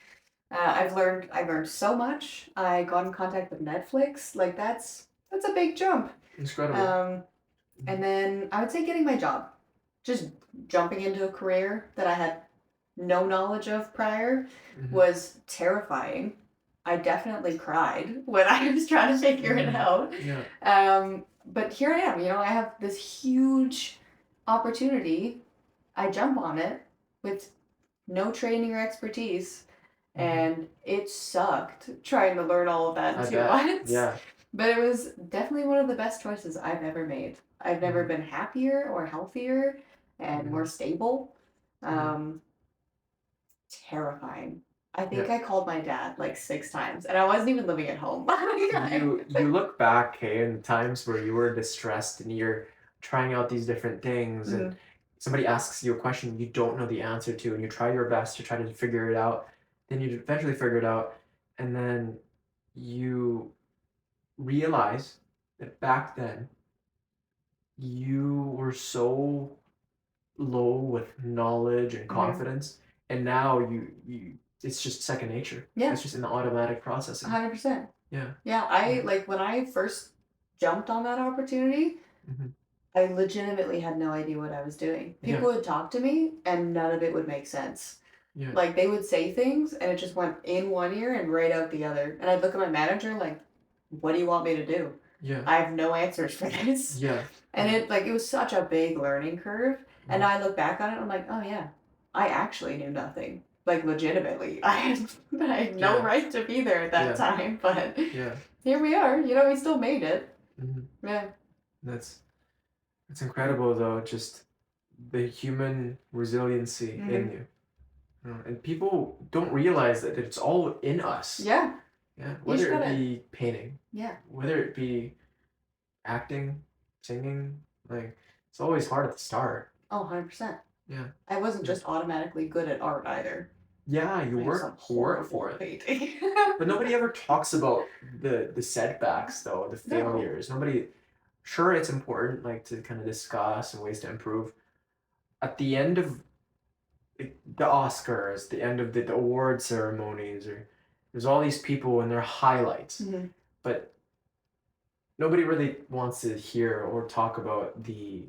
[SPEAKER 2] I learned so much. I got in contact with Netflix. Like that's a big jump.
[SPEAKER 1] Incredible.
[SPEAKER 2] Um, and then I would say getting my job, just jumping into a career that I had no knowledge of prior
[SPEAKER 1] Mm-hmm.
[SPEAKER 2] was terrifying. I definitely cried when I was trying to figure it
[SPEAKER 1] Mm-hmm.
[SPEAKER 2] out.
[SPEAKER 1] Yeah.
[SPEAKER 2] But here I am, I have this huge opportunity. I jump on it with no training or expertise,
[SPEAKER 1] Mm-hmm.
[SPEAKER 2] and it sucked trying to learn all of that
[SPEAKER 1] I
[SPEAKER 2] in two
[SPEAKER 1] bet.
[SPEAKER 2] months.
[SPEAKER 1] Yeah.
[SPEAKER 2] But it was definitely one of the best choices I've ever made. I've never
[SPEAKER 1] Mm-hmm.
[SPEAKER 2] been happier or healthier and
[SPEAKER 1] Mm-hmm.
[SPEAKER 2] more stable.
[SPEAKER 1] Mm-hmm.
[SPEAKER 2] Um, Terrifying. I
[SPEAKER 1] Yeah.
[SPEAKER 2] think I called my dad like 6 times, and I wasn't even living at home.
[SPEAKER 1] You look back, hey, in times where you were distressed and you're trying out these different things and
[SPEAKER 2] Mhm.
[SPEAKER 1] somebody asks you a question you don't know the answer to and you try your best to try to figure it out, then you eventually figure it out, and then you realize that back then you were so low with knowledge and
[SPEAKER 2] Mhm.
[SPEAKER 1] confidence, and now you it's just second nature.
[SPEAKER 2] Yeah,
[SPEAKER 1] It's just in the automatic processing.
[SPEAKER 2] 100%.
[SPEAKER 1] Yeah.
[SPEAKER 2] Yeah,
[SPEAKER 1] Yeah.
[SPEAKER 2] I like when I first jumped on that opportunity,
[SPEAKER 1] Mm-hmm.
[SPEAKER 2] I legitimately had no idea what I was doing.
[SPEAKER 1] Yeah.
[SPEAKER 2] People would talk to me and none of it would make sense.
[SPEAKER 1] Yeah.
[SPEAKER 2] Like they would say things and it just went in one ear and right out the other. And I'd look at my manager like, what do you want me to do?
[SPEAKER 1] Yeah.
[SPEAKER 2] I have no answers for this.
[SPEAKER 1] Yeah.
[SPEAKER 2] And it was such a big learning curve. And
[SPEAKER 1] Mhm.
[SPEAKER 2] I look back on it, I'm like, oh yeah, I actually knew nothing. Like legitimately. I had no
[SPEAKER 1] Yeah.
[SPEAKER 2] right to be there at that
[SPEAKER 1] Yeah.
[SPEAKER 2] time, but
[SPEAKER 1] Yeah.
[SPEAKER 2] here we are. We still made it.
[SPEAKER 1] Mhm.
[SPEAKER 2] Yeah.
[SPEAKER 1] That's it's incredible though, just the human resiliency in
[SPEAKER 2] Hmm.
[SPEAKER 1] you. And people don't realize that it's all in us.
[SPEAKER 2] Yeah.
[SPEAKER 1] Yeah.
[SPEAKER 2] You just
[SPEAKER 1] Whether it
[SPEAKER 2] gotta,
[SPEAKER 1] be painting,
[SPEAKER 2] yeah.
[SPEAKER 1] whether it be acting, singing, like it's always hard at the start.
[SPEAKER 2] Oh, 100%.
[SPEAKER 1] Yeah.
[SPEAKER 2] I wasn't
[SPEAKER 1] Yeah.
[SPEAKER 2] just automatically good at art either.
[SPEAKER 1] Yeah, you
[SPEAKER 2] I have some
[SPEAKER 1] work
[SPEAKER 2] horrible
[SPEAKER 1] for it.
[SPEAKER 2] painting.
[SPEAKER 1] But nobody ever talks about the setbacks though, the
[SPEAKER 2] No.
[SPEAKER 1] failures. Nobody sure it's important like to kind of discuss and ways to improve. At the end of the Oscars, the end of the award ceremonies, or there's all these people and their highlights,
[SPEAKER 2] Hmm.
[SPEAKER 1] but nobody really wants to hear or talk about the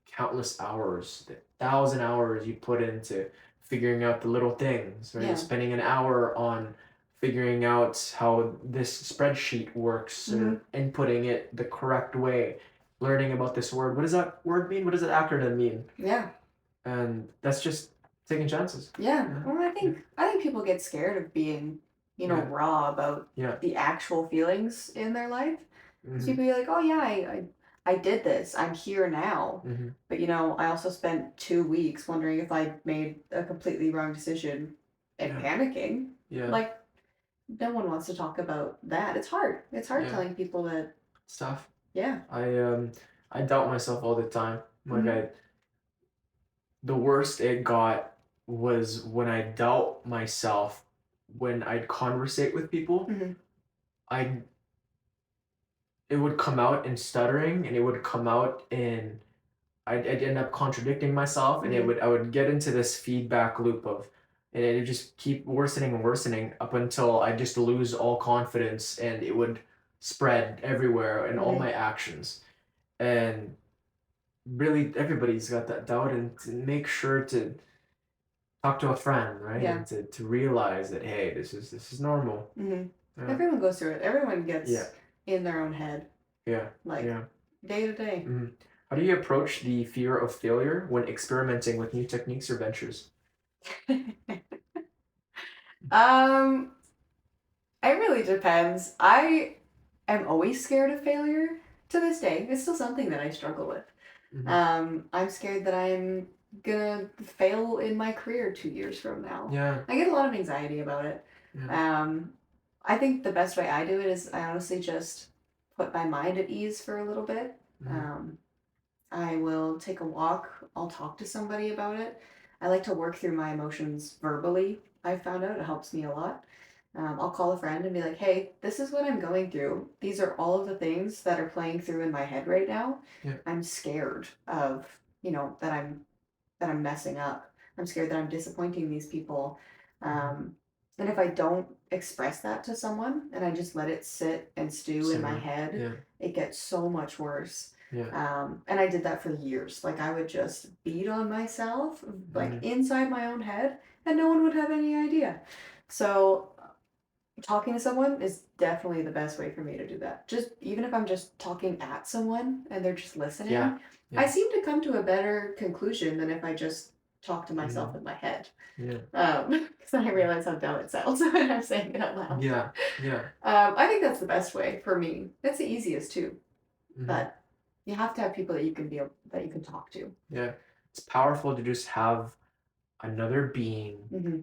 [SPEAKER 1] countless hours, the 1,000 hours you put into figuring out the little things, right?
[SPEAKER 2] Yeah.
[SPEAKER 1] Spending an hour on figuring out how this spreadsheet works
[SPEAKER 2] Hmm.
[SPEAKER 1] or inputting it the correct way, learning about this word. What does that word mean? What does that acronym mean?
[SPEAKER 2] Yeah.
[SPEAKER 1] And that's just taking chances.
[SPEAKER 2] Yeah.
[SPEAKER 1] Yeah.
[SPEAKER 2] Well, I
[SPEAKER 1] Yeah.
[SPEAKER 2] think I think people get scared of being,
[SPEAKER 1] Yeah.
[SPEAKER 2] raw about
[SPEAKER 1] Yeah.
[SPEAKER 2] the actual feelings in their life. Because
[SPEAKER 1] Mm-hmm.
[SPEAKER 2] people be like, "Oh yeah, I did this. I'm here now."
[SPEAKER 1] Mm-hmm.
[SPEAKER 2] But I also spent 2 weeks wondering if I made a completely wrong decision and
[SPEAKER 1] Yeah.
[SPEAKER 2] panicking.
[SPEAKER 1] Yeah.
[SPEAKER 2] Like no one wants to talk about that. It's hard. It's hard
[SPEAKER 1] Yeah.
[SPEAKER 2] telling people that,
[SPEAKER 1] Stuff.
[SPEAKER 2] yeah.
[SPEAKER 1] I doubt myself all the time. Like
[SPEAKER 2] Hmm.
[SPEAKER 1] the worst it got was when I doubt myself when I'd conversate with people.
[SPEAKER 2] Hmm.
[SPEAKER 1] I It would come out in stuttering, and it would come out in I'd end up contradicting myself, and
[SPEAKER 2] Hmm.
[SPEAKER 1] I would get into this feedback loop of, and it would just keep worsening and worsening up until I just lose all confidence, and it would spread everywhere in all
[SPEAKER 2] Hmm.
[SPEAKER 1] my actions. And really, everybody's got that doubt, and to make sure to talk to a friend, right,
[SPEAKER 2] Yeah.
[SPEAKER 1] and to realize that, hey, this is normal.
[SPEAKER 2] Hmm.
[SPEAKER 1] Yeah,
[SPEAKER 2] Everyone goes through it. Everyone
[SPEAKER 1] yeah,
[SPEAKER 2] gets in their own head,
[SPEAKER 1] yeah,
[SPEAKER 2] like
[SPEAKER 1] yeah.
[SPEAKER 2] day to day.
[SPEAKER 1] Mhm. How do you approach the fear of failure when experimenting with new techniques or ventures?
[SPEAKER 2] um, it really depends. I am always scared of failure to this day. It's still something that I struggle with.
[SPEAKER 1] Hmm.
[SPEAKER 2] I'm scared that I'm gonna fail in my career 2 years from now.
[SPEAKER 1] Yeah,
[SPEAKER 2] I get a lot of anxiety about it.
[SPEAKER 1] yeah.
[SPEAKER 2] Um, I think the best way I do it is I honestly just put my mind at ease for a little bit.
[SPEAKER 1] Hmm.
[SPEAKER 2] Um, I will take a walk. I'll talk to somebody about it. I like to work through my emotions verbally. I found out it helps me a lot. I'll call a friend and be like, hey, this is what I'm going through. These are all of the things that are playing through in my head right now.
[SPEAKER 1] Yeah.
[SPEAKER 2] I'm scared of, that I'm messing up. I'm scared that I'm disappointing these people.
[SPEAKER 1] Hmm.
[SPEAKER 2] Um, and if I don't express that to someone and I just let it sit and stew in my
[SPEAKER 1] Simmer.
[SPEAKER 2] head,
[SPEAKER 1] Yeah,
[SPEAKER 2] it gets so much worse.
[SPEAKER 1] yeah.
[SPEAKER 2] And I did that for years. Like I would just beat on myself, like
[SPEAKER 1] Hmm.
[SPEAKER 2] inside my own head, and no one would have any idea. So talking to someone is definitely the best way for me to do that. Just even if I'm just talking at someone and they're just
[SPEAKER 1] Yeah,
[SPEAKER 2] listening, I
[SPEAKER 1] yeah.
[SPEAKER 2] seem to come to a better conclusion than if I just talk to myself
[SPEAKER 1] Hmm.
[SPEAKER 2] in my head.
[SPEAKER 1] Yeah,
[SPEAKER 2] Because then I realize how dumb it sounds when I'm saying it out loud.
[SPEAKER 1] yeah, yeah.
[SPEAKER 2] I think that's the best way for me. That's the easiest too.
[SPEAKER 1] Hmm.
[SPEAKER 2] But you have to have people that you can talk to.
[SPEAKER 1] Yeah. It's powerful to just have another being
[SPEAKER 2] Hmm.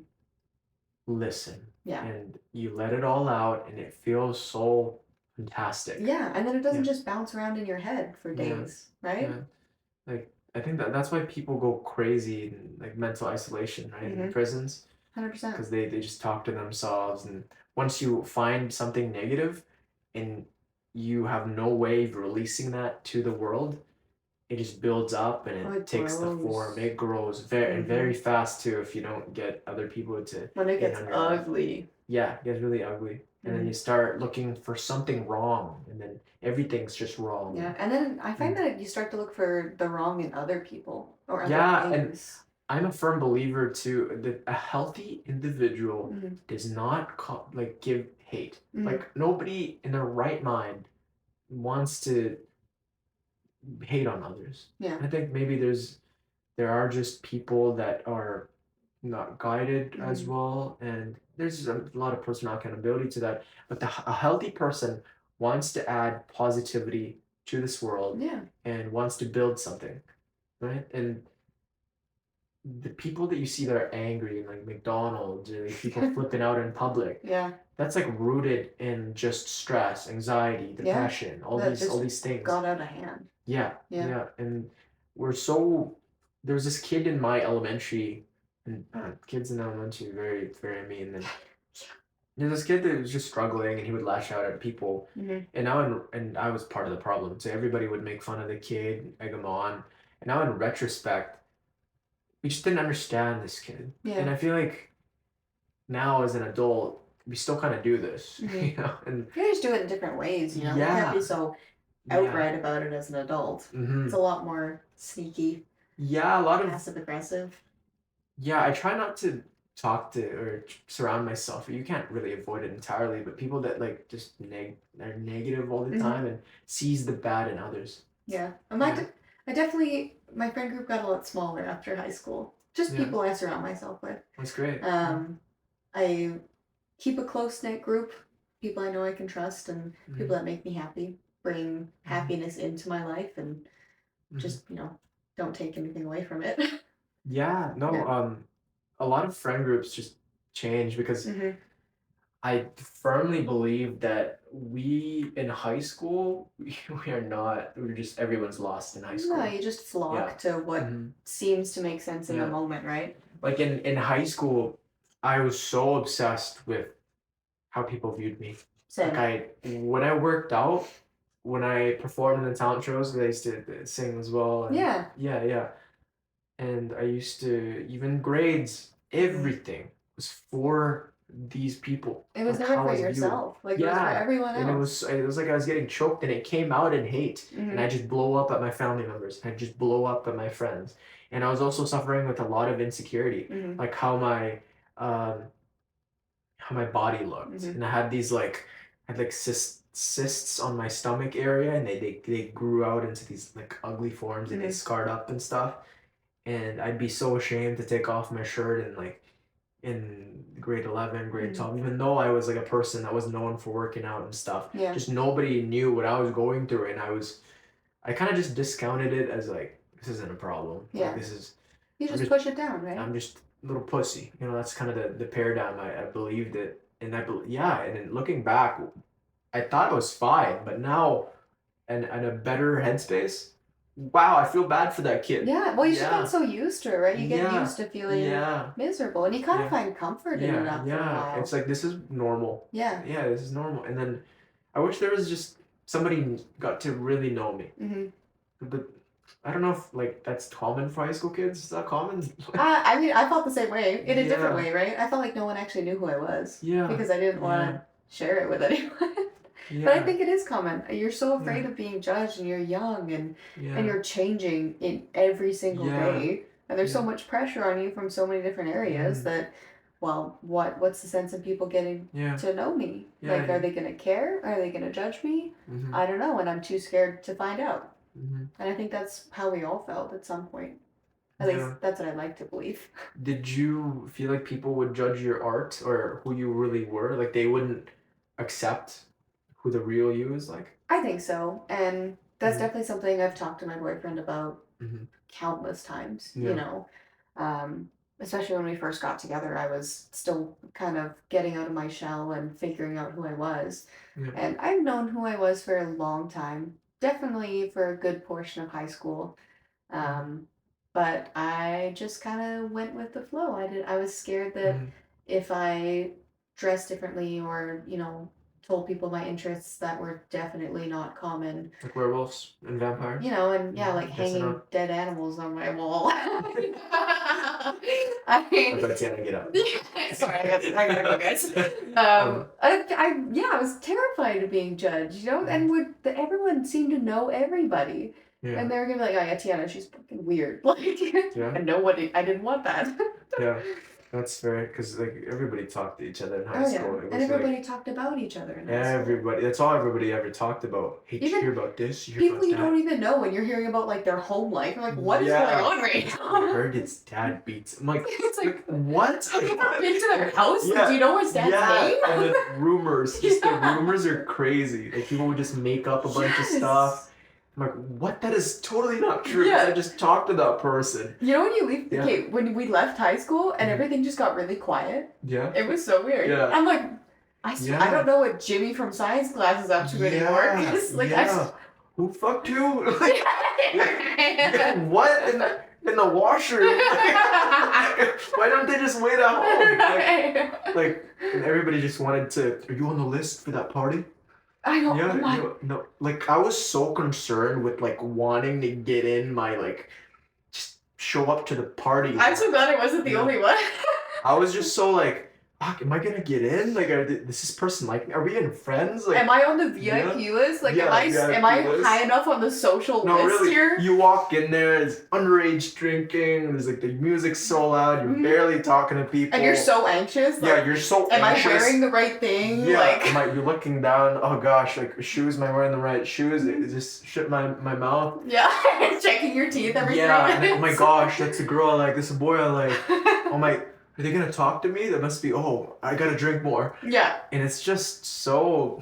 [SPEAKER 1] listen,
[SPEAKER 2] Yeah.
[SPEAKER 1] and you let it all out, and it feels so fantastic.
[SPEAKER 2] Yeah, and then it doesn't
[SPEAKER 1] Yeah,
[SPEAKER 2] just bounce around in your head for
[SPEAKER 1] yeah,
[SPEAKER 2] days, right?
[SPEAKER 1] yeah. Like I think that's why people go crazy in like mental isolation, right, in
[SPEAKER 2] Mm-hmm.
[SPEAKER 1] prisons,
[SPEAKER 2] 100%.
[SPEAKER 1] because they just talk to themselves, and once you find something negative and you have no way of releasing that to the world, it just builds up and
[SPEAKER 2] Oh,
[SPEAKER 1] it
[SPEAKER 2] it
[SPEAKER 1] takes the form.
[SPEAKER 2] grows.
[SPEAKER 1] It grows very and
[SPEAKER 2] Mm-hmm.
[SPEAKER 1] very fast too if you don't get other people to
[SPEAKER 2] When it
[SPEAKER 1] in
[SPEAKER 2] gets
[SPEAKER 1] on your life.
[SPEAKER 2] ugly.
[SPEAKER 1] Yeah, it gets really ugly. And then
[SPEAKER 2] Mm-hmm.
[SPEAKER 1] you start looking for something wrong, and then everything's just wrong.
[SPEAKER 2] Yeah, and then I find
[SPEAKER 1] And
[SPEAKER 2] that you start to look for the wrong in other people or other
[SPEAKER 1] yeah, and
[SPEAKER 2] things.
[SPEAKER 1] I'm a firm believer too that a healthy individual
[SPEAKER 2] Mm-hmm.
[SPEAKER 1] does not like give hate.
[SPEAKER 2] Mm-hmm.
[SPEAKER 1] Like nobody in their right mind wants to hate on others.
[SPEAKER 2] Yeah.
[SPEAKER 1] I think maybe there are just people that are not guided as
[SPEAKER 2] Mm-hmm.
[SPEAKER 1] well, and there's a lot of personal accountability to that. But a healthy person wants to add positivity to this world
[SPEAKER 2] Yeah.
[SPEAKER 1] and wants to build something, right? And the people that you see that are angry in like McDonald's or like people flipping out in public,
[SPEAKER 2] Yeah.
[SPEAKER 1] that's like rooted in just stress, anxiety,
[SPEAKER 2] Yeah.
[SPEAKER 1] depression,
[SPEAKER 2] That
[SPEAKER 1] all
[SPEAKER 2] just
[SPEAKER 1] these things.
[SPEAKER 2] got out of hand.
[SPEAKER 1] Yeah,
[SPEAKER 2] Yeah.
[SPEAKER 1] yeah, and we're so there was this kid in my elementary, and kids in elementary very very mean. And there's this kid that was just struggling, and he would lash out at people,
[SPEAKER 2] Mm-hmm.
[SPEAKER 1] and now and I was part of the problem. So everybody would make fun of the kid, egg him on, and now in retrospect, we just didn't understand this kid,
[SPEAKER 2] Yeah.
[SPEAKER 1] and I feel like now as an adult, we still kind of do this,
[SPEAKER 2] Mm-hmm.
[SPEAKER 1] you know, and
[SPEAKER 2] You just do it in different ways, You can't be
[SPEAKER 1] yeah,
[SPEAKER 2] so
[SPEAKER 1] yeah,
[SPEAKER 2] outright about it as an adult. It's
[SPEAKER 1] mm-hmm.
[SPEAKER 2] a lot more sneaky,
[SPEAKER 1] Yeah, a lot of
[SPEAKER 2] passive aggressive.
[SPEAKER 1] yeah, I try not to talk to or surround myself. You can't really avoid it entirely, but people that like just are negative all the
[SPEAKER 2] Mm-hmm.
[SPEAKER 1] time and sees the bad in others.
[SPEAKER 2] Yeah.
[SPEAKER 1] Yeah,
[SPEAKER 2] I definitely, my friend group got a lot smaller after high school. Just
[SPEAKER 1] yeah,
[SPEAKER 2] people I surround myself with.
[SPEAKER 1] that's great. Yeah.
[SPEAKER 2] Um, I keep a close knit group, people I know I can trust, and
[SPEAKER 1] Hmm.
[SPEAKER 2] people that make me happy, bring
[SPEAKER 1] Hmm.
[SPEAKER 2] happiness into my life, and
[SPEAKER 1] Hmm.
[SPEAKER 2] just, don't take anything away from it.
[SPEAKER 1] Yeah, no,
[SPEAKER 2] Yeah.
[SPEAKER 1] a lot of friend groups just change because
[SPEAKER 2] Mm-hmm.
[SPEAKER 1] I firmly believe that we in high school, we are not, we're just, everyone's lost in high school.
[SPEAKER 2] No, you just flock to what
[SPEAKER 1] Mhm.
[SPEAKER 2] seems to make sense in the
[SPEAKER 1] Yeah.
[SPEAKER 2] moment, right?
[SPEAKER 1] Like in high school, I was so obsessed with how people viewed me.
[SPEAKER 2] Same.
[SPEAKER 1] Like when I worked out, when I performed in the talent shows, 'cause I used to sing as well. And
[SPEAKER 2] Yeah.
[SPEAKER 1] yeah. And I used to, even grades, everything was for these people.
[SPEAKER 2] It was
[SPEAKER 1] Like
[SPEAKER 2] never
[SPEAKER 1] how I
[SPEAKER 2] for
[SPEAKER 1] was viewed.
[SPEAKER 2] yourself. Like it was for
[SPEAKER 1] Yeah.
[SPEAKER 2] everyone
[SPEAKER 1] And
[SPEAKER 2] else.
[SPEAKER 1] it was like I was getting choked, and it came out in hate. And I just blow up at my family members. I just blow up at my friends. And I was also suffering with a lot of insecurity, like um how my body looked. And I had these like, I had like cysts on my stomach area, and they grew out into these like ugly forms, and they scarred up and stuff. And I'd be so ashamed to take off my shirt and like in grade 11, grade 12, even though I was like a person that was known for working out and stuff.
[SPEAKER 2] Yeah.
[SPEAKER 1] Just nobody knew what I was going through, and I kind of just discounted it as like, this isn't a problem.
[SPEAKER 2] Yeah.
[SPEAKER 1] Like, this is,
[SPEAKER 2] you just push it down, right?
[SPEAKER 1] I'm just a little pussy. You know, that's kind of the paradigm I believed it. And yeah, and then looking back, I thought it was fine, but now, and a better headspace, wow, I feel bad for that kid.
[SPEAKER 2] Yeah, well, you just get so used to it, right? You get
[SPEAKER 1] Yeah.
[SPEAKER 2] used to feeling
[SPEAKER 1] Yeah.
[SPEAKER 2] miserable, and you kind of find comfort in it after a while.
[SPEAKER 1] It's like, this is normal.
[SPEAKER 2] Yeah.
[SPEAKER 1] Yeah, this is normal. And then I wish there was just somebody got to really know me. But I don't know if like that's common for high school kids. Is that common?
[SPEAKER 2] I mean, I felt the same way in a different way, right? I felt like no one actually knew who I was.
[SPEAKER 1] Yeah.
[SPEAKER 2] Because I didn't want to share it with anyone.
[SPEAKER 1] Yeah.
[SPEAKER 2] But I think it is common. You're so afraid of being judged, and you're young, and you're changing in every single day, and there's so much pressure on you from so many different areas that, well, what's the sense of people getting to know me? Like, are they gonna care? Are they gonna judge me? I don't know, and I'm too scared to find out. And I think that's how we all felt at some point. At least that's what I like to believe.
[SPEAKER 1] Did you feel like people would judge your art or who you really were? Like they wouldn't accept who the real you is like?
[SPEAKER 2] I think so. And that's definitely something I've talked to my boyfriend about countless times, you know. Especially when we first got together, I was still kind of getting out of my shell and figuring out who I was. And I've known who I was for a long time, definitely for a good portion of high school. But I just kind of went with the flow. I was scared that if I dressed differently or, you know, told people my interests that were definitely not common.
[SPEAKER 1] Like werewolves and vampires?
[SPEAKER 2] You know, and like hanging dead animals on my wall. I mean,
[SPEAKER 1] Tiana, get up.
[SPEAKER 2] Sorry, I gotta go, guys. I was terrified of being judged, you know, and everyone seemed to know everybody. Yeah. And they were gonna be like, oh yeah, Tiana, she's fucking weird. Like, and nobody, I didn't want that. Yeah.
[SPEAKER 1] That's fair, because like everybody talked to each other in high school.
[SPEAKER 2] And everybody talked about each other in high school.
[SPEAKER 1] Everybody, that's all everybody ever talked about. Hey, did you hear about this?
[SPEAKER 2] People you don't even know when you're hearing about like their home life. You're like, what is going on right now?
[SPEAKER 1] I heard his dad beats. I'm like, it's like what?
[SPEAKER 2] Have you ever been to their house? Do you know his dad's name?
[SPEAKER 1] And the rumors, just the rumors are crazy. Like people would just make up a bunch of stuff. I'm like, what? That is totally not true. I just talked to that person.
[SPEAKER 2] You know when you leave, okay, when we left high school and everything just got really quiet?
[SPEAKER 1] Yeah.
[SPEAKER 2] It was so weird. Yeah. I'm like, I don't know what Jimmy from science class is up to anymore.
[SPEAKER 1] Who fucked who? Like, what? In the washroom? Why don't they just wait at home? Like and everybody just wanted to, are you on the list for that party?
[SPEAKER 2] I don't
[SPEAKER 1] no, like I was so concerned with like wanting to get in my like just show up to the party.
[SPEAKER 2] I'm so glad I wasn't the only one.
[SPEAKER 1] I was just so like, fuck, am I gonna get in? Like, does this person like me? Are we even friends? Like,
[SPEAKER 2] am I on the VIP list? Like, am I high enough on the social list here?
[SPEAKER 1] You walk in there, it's underage drinking, there's like the music's so loud, you're barely talking to people.
[SPEAKER 2] And you're so anxious. Like,
[SPEAKER 1] you're so
[SPEAKER 2] am
[SPEAKER 1] anxious.
[SPEAKER 2] I wearing the right thing?
[SPEAKER 1] Yeah,
[SPEAKER 2] like,
[SPEAKER 1] you're looking down, oh gosh, like shoes, am I wearing the right shoes? Is this shit my mouth?
[SPEAKER 2] Yeah, checking your teeth every 3
[SPEAKER 1] minutes.
[SPEAKER 2] minutes.
[SPEAKER 1] Oh my gosh, that's a girl I like, this is a boy I like. Oh my, are they gonna talk to me? That must be, I gotta drink more. Yeah. And it's just so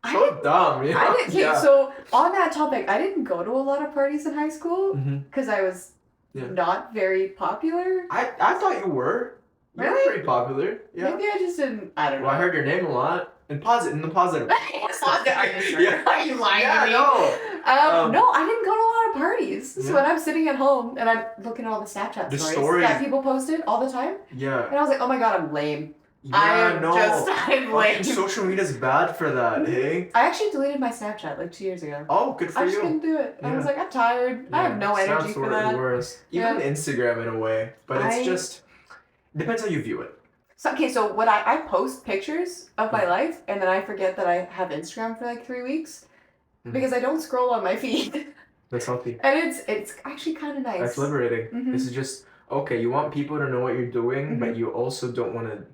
[SPEAKER 1] dumb. You know?
[SPEAKER 2] So on that topic, I didn't go to a lot of parties in high school because I was not very popular.
[SPEAKER 1] I thought you were. You're
[SPEAKER 2] Really?
[SPEAKER 1] pretty popular. Yeah.
[SPEAKER 2] Maybe I just didn't. I don't know.
[SPEAKER 1] Well, I heard your name a lot. In the positive.
[SPEAKER 2] Are you sure?
[SPEAKER 1] Yeah.
[SPEAKER 2] Are you lying
[SPEAKER 1] Yeah,
[SPEAKER 2] to me?
[SPEAKER 1] no.
[SPEAKER 2] No, I didn't go to a lot of parties. So
[SPEAKER 1] Yeah.
[SPEAKER 2] when I'm sitting at home and I'm looking at all the Snapchat
[SPEAKER 1] The
[SPEAKER 2] stories
[SPEAKER 1] stories.
[SPEAKER 2] that people posted all the time,
[SPEAKER 1] Yeah.
[SPEAKER 2] and I was like, oh my god, I'm lame.
[SPEAKER 1] Yeah,
[SPEAKER 2] I'm lame.
[SPEAKER 1] Social media's bad for that, hey?
[SPEAKER 2] I actually deleted my Snapchat like 2 years ago.
[SPEAKER 1] Oh, good for
[SPEAKER 2] I
[SPEAKER 1] you.
[SPEAKER 2] just couldn't do it. I was
[SPEAKER 1] Yeah.
[SPEAKER 2] like, I'm tired. I have no energy for that.
[SPEAKER 1] Worse. Even Instagram in a way, but it's just depends how you view it.
[SPEAKER 2] So when I post pictures of my life and then I forget that I have Instagram for like 3 weeks because I don't scroll on my feed.
[SPEAKER 1] That's healthy.
[SPEAKER 2] And it's actually kind of nice.
[SPEAKER 1] That's liberating.
[SPEAKER 2] Mm-hmm.
[SPEAKER 1] This is just okay. You want people to know what you're doing, but you also don't want to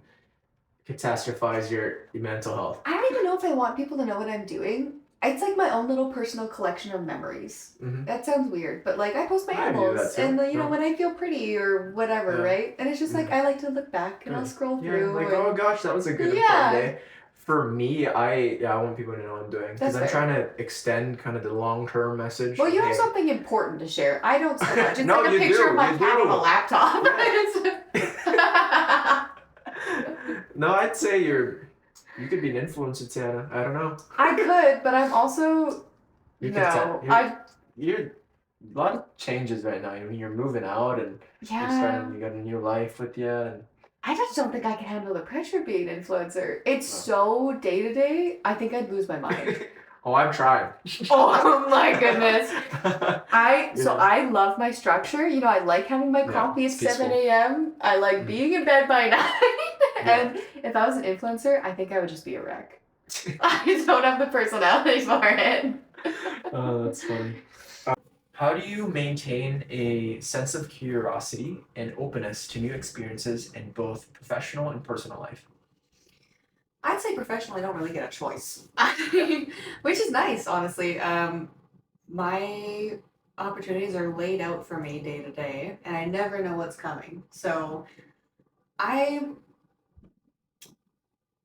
[SPEAKER 1] catastrophize your mental health.
[SPEAKER 2] I don't even know if I want people to know what I'm doing. It's like my own little personal collection of memories. That sounds weird, but like I post my animals and when I feel pretty or whatever, right? And it's just like I like to look back and I'll scroll through.
[SPEAKER 1] Like, oh gosh, that was a good fun day. For me, I want people to know what I'm doing because I'm trying to extend kind of the long-term message.
[SPEAKER 2] Well, you have something important to share. I don't so much. It's
[SPEAKER 1] No,
[SPEAKER 2] like a
[SPEAKER 1] you
[SPEAKER 2] picture
[SPEAKER 1] do,
[SPEAKER 2] of my
[SPEAKER 1] you
[SPEAKER 2] cat
[SPEAKER 1] do.
[SPEAKER 2] on a laptop.
[SPEAKER 1] No, I'd say you could be an influencer, Tiana. I don't know.
[SPEAKER 2] I could, but I'm also
[SPEAKER 1] You're a lot of changes right now. I mean, you're moving out and you got a new life with you. And
[SPEAKER 2] I just don't think I can handle the pressure of being an influencer. It's so day to day. I think I'd lose my mind.
[SPEAKER 1] Oh, I'm trying.
[SPEAKER 2] Oh my goodness. I love my structure. You know, I like having my coffee at 7 a.m. I like being in bed by 9. And if I was an influencer, I think I would just be a wreck. I just don't have the personality for it.
[SPEAKER 1] Oh, that's funny. How do you maintain a sense of curiosity and openness to new experiences in both professional and personal life?
[SPEAKER 2] I'd say professionally, I don't really get a choice, which is nice, honestly. My opportunities are laid out for me day to day, and I never know what's coming. So I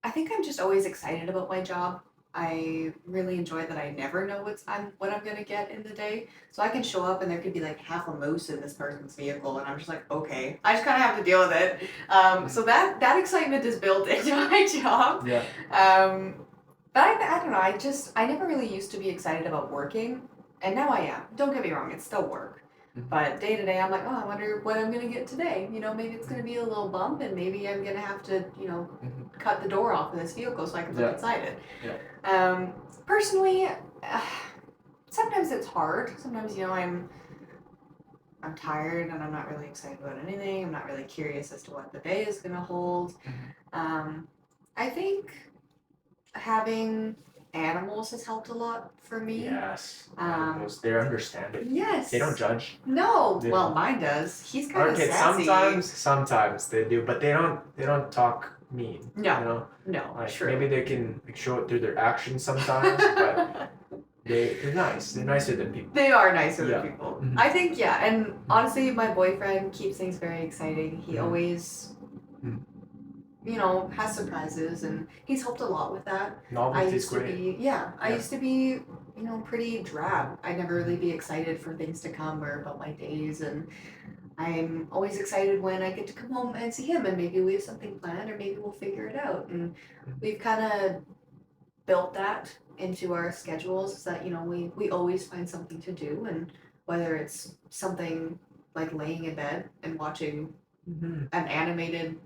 [SPEAKER 2] think I'm just always excited about my job. I really enjoy that I never know what I'm gonna get in the day. So I can show up and there could be like half a moose in this person's vehicle, and I'm just like, okay, I just kind of have to deal with it. So that excitement is built into my job.
[SPEAKER 1] Yeah.
[SPEAKER 2] But I don't know. I never really used to be excited about working, and now I am. Don't get me wrong, it's still work. But day to day, I'm like, oh, I wonder what I'm gonna get today. You know, maybe it's gonna be a little bump, and maybe I'm gonna have to, cut the door off of this vehicle so I can look inside it.
[SPEAKER 1] Yeah.
[SPEAKER 2] Personally, sometimes it's hard. Sometimes, I'm tired and I'm not really excited about anything. I'm not really curious as to what the day is gonna hold. I think having animals has helped a lot for me.
[SPEAKER 1] Yes. They're understanding.
[SPEAKER 2] Yes.
[SPEAKER 1] They don't judge.
[SPEAKER 2] No. Yeah. Well, mine does. He's kind of sassy.
[SPEAKER 1] Sometimes they do, but they don't talk mean.
[SPEAKER 2] No. No.
[SPEAKER 1] Like,
[SPEAKER 2] true.
[SPEAKER 1] maybe they can show it through their actions sometimes, but they're nice. They're nicer than people.
[SPEAKER 2] They are nicer than people. I think, and honestly, my boyfriend keeps things very exciting. He always has surprises, and he's helped a lot with that.
[SPEAKER 1] Novelty is great.
[SPEAKER 2] I used to be, pretty drab. I'd never really be excited for things to come or about my days, and I'm always excited when I get to come home and see him, and maybe we have something planned, or maybe we'll figure it out. And we've kind of built that into our schedules, so that we always find something to do, and whether it's something like laying in bed and watching an animated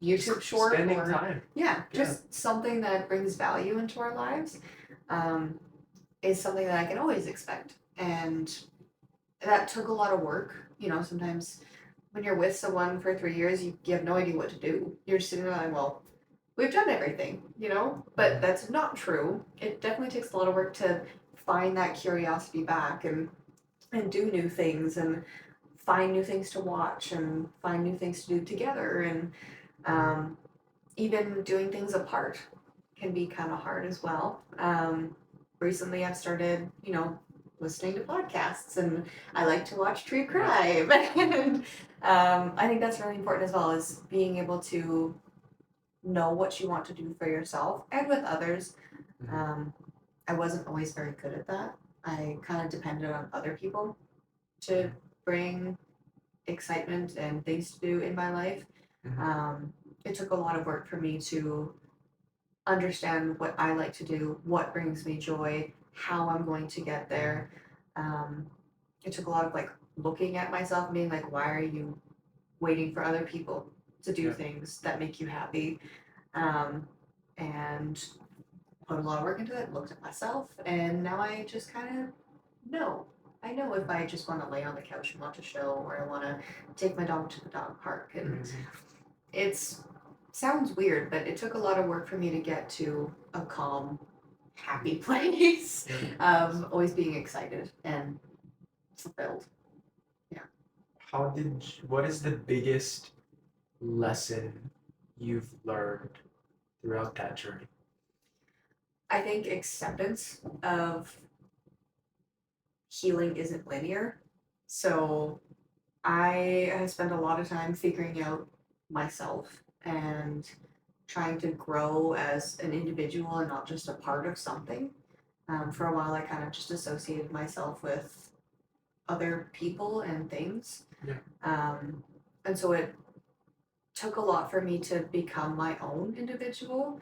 [SPEAKER 2] YouTube short,
[SPEAKER 1] spending time.
[SPEAKER 2] Just something that brings value into our lives, is something that I can always expect. And that took a lot of work. Sometimes when you're with someone for 3 years, you have no idea what to do. You're just sitting there like, well, we've done everything, but that's not true. It definitely takes a lot of work to find that curiosity back and do new things and find new things to watch and find new things to do together. And even doing things apart can be kind of hard as well. Recently I've started, listening to podcasts, and I like to watch true crime. And I think that's really important as well, is being able to know what you want to do for yourself and with others. I wasn't always very good at that. I kind of depended on other people to bring excitement and things to do in my life. It took a lot of work for me to understand what I like to do, what brings me joy, how I'm going to get there. Um, it took a lot of like looking at myself and being like, why are you waiting for other people to do
[SPEAKER 1] Yeah.
[SPEAKER 2] things that make you happy? And put a lot of work into it, looked at myself, and now I just kind of know. I know if I just want to lay on the couch and watch a show, or I want to take my dog to the dog park. And
[SPEAKER 1] Amazing.
[SPEAKER 2] it's sounds weird, but it took a lot of work for me to get to a calm, happy place. Always being excited and fulfilled. Yeah.
[SPEAKER 1] What is the biggest lesson you've learned throughout that journey?
[SPEAKER 2] I think acceptance of healing isn't linear. So I have spent a lot of time figuring out myself and trying to grow as an individual and not just a part of something. For a while, I kind of just associated myself with other people and things.
[SPEAKER 1] Yeah.
[SPEAKER 2] And so it took a lot for me to become my own individual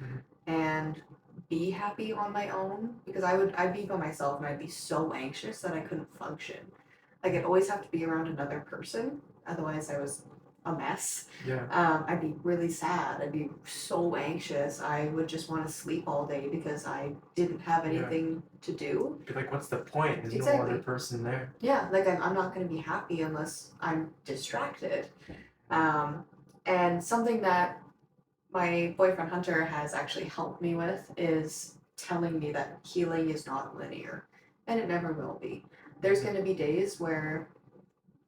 [SPEAKER 2] and be happy on my own, because I'd be by myself and I'd be so anxious that I couldn't function. Like I'd always have to be around another person, otherwise I was a mess.
[SPEAKER 1] Yeah.
[SPEAKER 2] I'd be really sad. I'd be so anxious. I would just want to sleep all day because I didn't have anything to do.
[SPEAKER 1] But like, what's the point? There's no
[SPEAKER 2] Exactly.
[SPEAKER 1] other person there.
[SPEAKER 2] Yeah, like I'm not going to be happy unless I'm distracted. And something that my boyfriend Hunter has actually helped me with is telling me that healing is not linear, and it never will be. There's going to be days where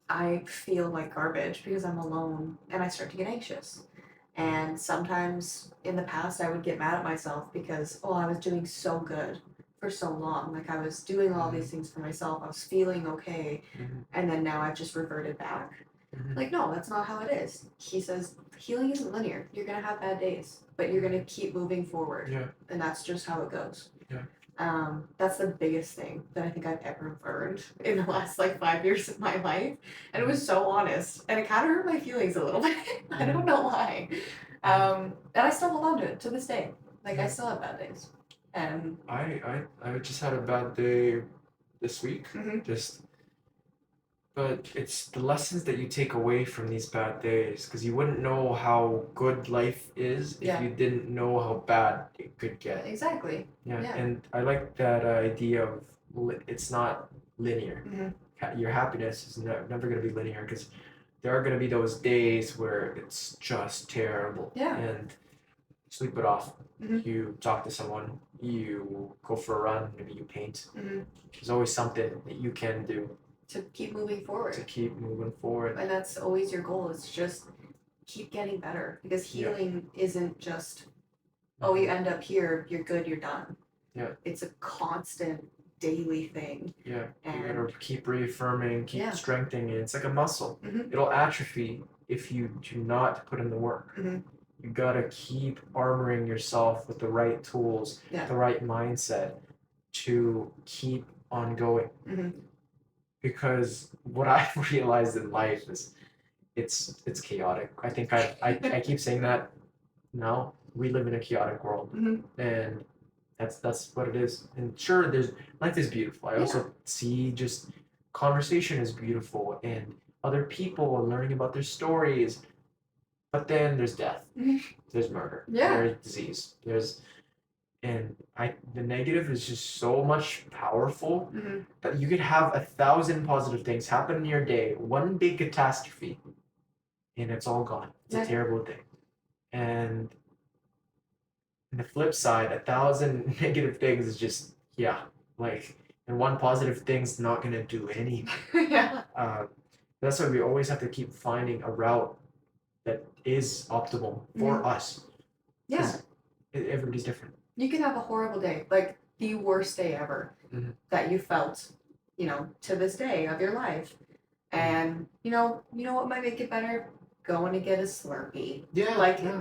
[SPEAKER 2] I feel like garbage because I'm alone and I start to get anxious. And sometimes in the past, I would get mad at myself because, oh, I was doing so good for so long. Like I was doing all these things for myself. I was feeling okay. And then now I've just reverted back. Like, no, that's not how it is. He says healing isn't linear. You're going to have bad days, but you're going to keep moving forward.
[SPEAKER 1] Yeah.
[SPEAKER 2] And that's just how it goes.
[SPEAKER 1] Yeah.
[SPEAKER 2] That's the biggest thing that I think I've ever learned in the last like 5 years of my life. And it was so honest. And it kind of hurt my feelings a little bit. I don't know why. And I still hold on to it to this day. Like I still have bad days. And
[SPEAKER 1] I just had a bad day this week. But it's the lessons that you take away from these bad days, because you wouldn't know how good life is if you didn't know how bad it could get.
[SPEAKER 2] Exactly.
[SPEAKER 1] Yeah. And I like that idea of it's not linear. Your happiness is never going to be linear, because there are going to be those days where it's just terrible.
[SPEAKER 2] Yeah.
[SPEAKER 1] And sleep it off. You talk to someone, you go for a run, maybe you paint. There's always something that you can do
[SPEAKER 2] to keep moving forward.
[SPEAKER 1] And
[SPEAKER 2] that's always your goal, is just keep getting better, because healing isn't just, oh, you end up here, you're good, you're done.
[SPEAKER 1] Yeah.
[SPEAKER 2] It's a constant daily thing.
[SPEAKER 1] Yeah.
[SPEAKER 2] And
[SPEAKER 1] you gotta keep reaffirming, keep strengthening it. It's like a muscle. It'll atrophy if you do not put in the work. You gotta keep armoring yourself with the right tools, the right mindset to keep on going. Because what I've realized in life is it's chaotic. I think I keep saying that now. We live in a chaotic world, and that's what it is. And sure, life is beautiful. I also see just conversation is beautiful, and other people are learning about their stories. But then there's death, there's murder, there's disease, and the negative is just so much powerful that you could have 1,000 positive things happen in your day, one big catastrophe, and it's all gone. It's a terrible thing. And the flip side, 1,000 negative things is just and one positive thing's not gonna do anything. That's why we always have to keep finding a route that is optimal for us. Everybody's different.
[SPEAKER 2] You can have a horrible day, like the worst day ever that you felt, to this day of your life. And you know what might make it better? Going to get a Slurpee.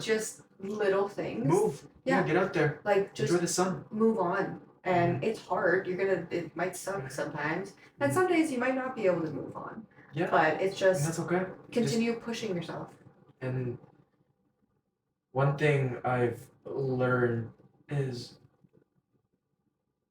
[SPEAKER 2] Just little things.
[SPEAKER 1] Move. Get out there.
[SPEAKER 2] Like just
[SPEAKER 1] enjoy the sun.
[SPEAKER 2] Move on. And it's hard. It might suck sometimes. And some days you might not be able to move on.
[SPEAKER 1] Yeah.
[SPEAKER 2] But it's just
[SPEAKER 1] and that's okay.
[SPEAKER 2] Continue pushing yourself.
[SPEAKER 1] And one thing I've learned is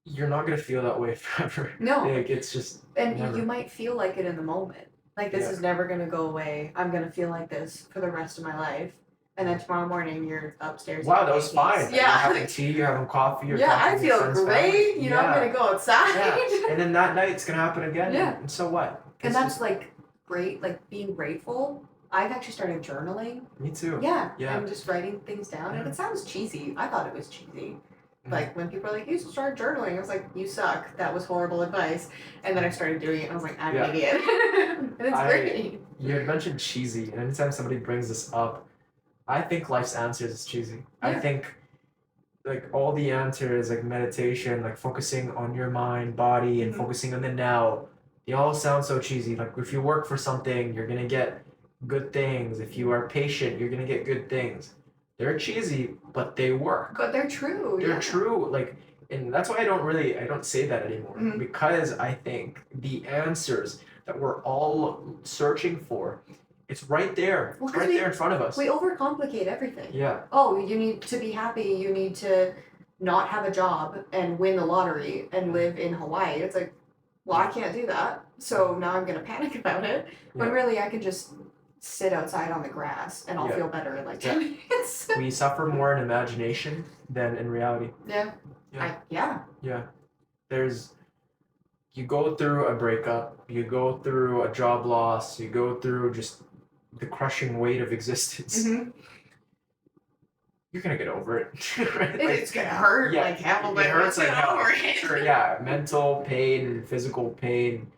[SPEAKER 1] you're not gonna feel that way forever.
[SPEAKER 2] No.
[SPEAKER 1] Like it's just
[SPEAKER 2] And
[SPEAKER 1] never.
[SPEAKER 2] you might feel like it in the moment. Like this
[SPEAKER 1] Yeah.
[SPEAKER 2] is never gonna go away. I'm gonna feel like this for the rest of my life. And then tomorrow morning you're upstairs.
[SPEAKER 1] Wow,
[SPEAKER 2] eating
[SPEAKER 1] that was
[SPEAKER 2] pancakes.
[SPEAKER 1] fine.
[SPEAKER 2] Yeah.
[SPEAKER 1] You're having tea, you're having coffee, you're
[SPEAKER 2] Yeah, I
[SPEAKER 1] talking to your
[SPEAKER 2] feel
[SPEAKER 1] friends,
[SPEAKER 2] great.
[SPEAKER 1] family.
[SPEAKER 2] You know, I'm gonna go outside.
[SPEAKER 1] Yeah. And then that night it's gonna happen again.
[SPEAKER 2] Yeah.
[SPEAKER 1] And so what?
[SPEAKER 2] And
[SPEAKER 1] It's
[SPEAKER 2] that's
[SPEAKER 1] just,
[SPEAKER 2] like great, like being grateful. I've actually started journaling.
[SPEAKER 1] me too.
[SPEAKER 2] Yeah.
[SPEAKER 1] Yeah.
[SPEAKER 2] And just writing things down. And
[SPEAKER 1] Yeah.
[SPEAKER 2] it sounds cheesy. I thought it was cheesy.
[SPEAKER 1] Mhm.
[SPEAKER 2] Like when people are like, you should start journaling, I was like, you suck. That was horrible advice. And then I started doing it and I was like, I'm
[SPEAKER 1] Yeah.
[SPEAKER 2] an idiot. And it's great.
[SPEAKER 1] You had mentioned cheesy, and anytime somebody brings this up, I think life's answers is cheesy. I
[SPEAKER 2] Yeah.
[SPEAKER 1] think like all the answers, like meditation, like focusing on your mind, body, and
[SPEAKER 2] Mhm.
[SPEAKER 1] focusing on the now, they all sound so cheesy. Like if you work for something, you're gonna get good things. If you are patient, you're gonna get good things. They're cheesy, but they work.
[SPEAKER 2] But they're true.
[SPEAKER 1] They're
[SPEAKER 2] Yeah.
[SPEAKER 1] true. Like, and that's why I don't say that anymore.
[SPEAKER 2] Mhm.
[SPEAKER 1] Because I think the answers that we're all searching for, it's right there.
[SPEAKER 2] Well,
[SPEAKER 1] It's
[SPEAKER 2] 'cause
[SPEAKER 1] right there in front of us.
[SPEAKER 2] We overcomplicate everything.
[SPEAKER 1] Yeah.
[SPEAKER 2] Oh, you need to be happy. You need to not have a job and win the lottery and live in Hawaii. It's like, well, I can't do that. So now I'm going to panic about it. When
[SPEAKER 1] Yeah.
[SPEAKER 2] really I can just sit outside on the grass and I'll
[SPEAKER 1] Yeah.
[SPEAKER 2] feel better in like
[SPEAKER 1] Yeah.
[SPEAKER 2] 10 minutes.
[SPEAKER 1] We suffer more in imagination than in reality.
[SPEAKER 2] Yeah.
[SPEAKER 1] Yeah. Yeah. You go through a breakup, you go through a job loss, you go through just the crushing weight of existence.
[SPEAKER 2] Mhm.
[SPEAKER 1] You're gonna get over it. Right?
[SPEAKER 2] It's going to hurt
[SPEAKER 1] yeah,
[SPEAKER 2] like hell,
[SPEAKER 1] it
[SPEAKER 2] but
[SPEAKER 1] hurts like
[SPEAKER 2] get
[SPEAKER 1] hell.
[SPEAKER 2] over it.
[SPEAKER 1] Sure, yeah. Mental pain, physical pain.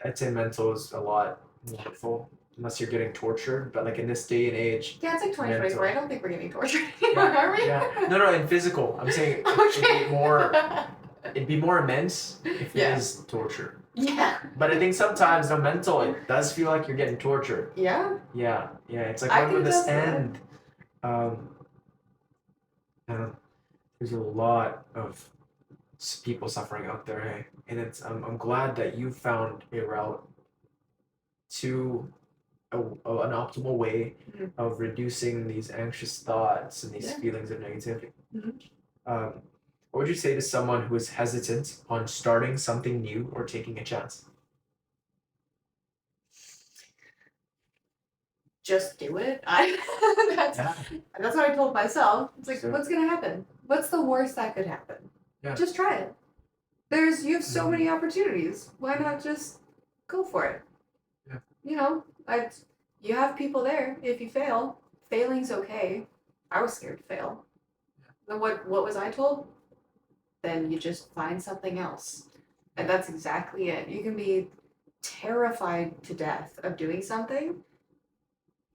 [SPEAKER 1] I'd say mental is a lot more helpful unless you're getting tortured. But like in this day and age,
[SPEAKER 2] Yeah, it's like 2024. I don't think we're getting tortured
[SPEAKER 1] yeah,
[SPEAKER 2] anymore, are we?
[SPEAKER 1] yeah. No, in physical. I'm saying it'd be more immense if
[SPEAKER 2] Yeah.
[SPEAKER 1] it is torture.
[SPEAKER 2] Yeah.
[SPEAKER 1] But I think sometimes the mental, it does feel like you're getting tortured.
[SPEAKER 2] Yeah.
[SPEAKER 1] Yeah. It's like
[SPEAKER 2] I
[SPEAKER 1] when
[SPEAKER 2] can
[SPEAKER 1] will this
[SPEAKER 2] attest to that.
[SPEAKER 1] end? There's a lot of people suffering out there, hey? And I'm glad that you found a route to an optimal way
[SPEAKER 2] Mhm.
[SPEAKER 1] of reducing these anxious thoughts and these
[SPEAKER 2] Yeah.
[SPEAKER 1] feelings of negativity.
[SPEAKER 2] Mhm.
[SPEAKER 1] What would you say to someone who is hesitant on starting something new or taking a chance?
[SPEAKER 2] Just do it. That's
[SPEAKER 1] Yeah.
[SPEAKER 2] that's what I told myself. It's like,
[SPEAKER 1] So-
[SPEAKER 2] what's gonna happen? What's the worst that could happen?
[SPEAKER 1] Yeah.
[SPEAKER 2] Just try it. You have so many opportunities. Why not just go for it?
[SPEAKER 1] Yeah.
[SPEAKER 2] You know, you have people there. If you fail, failing's okay. I was scared to fail. Then what was I told? Then you just find something else. And that's exactly it. You can be terrified to death of doing something.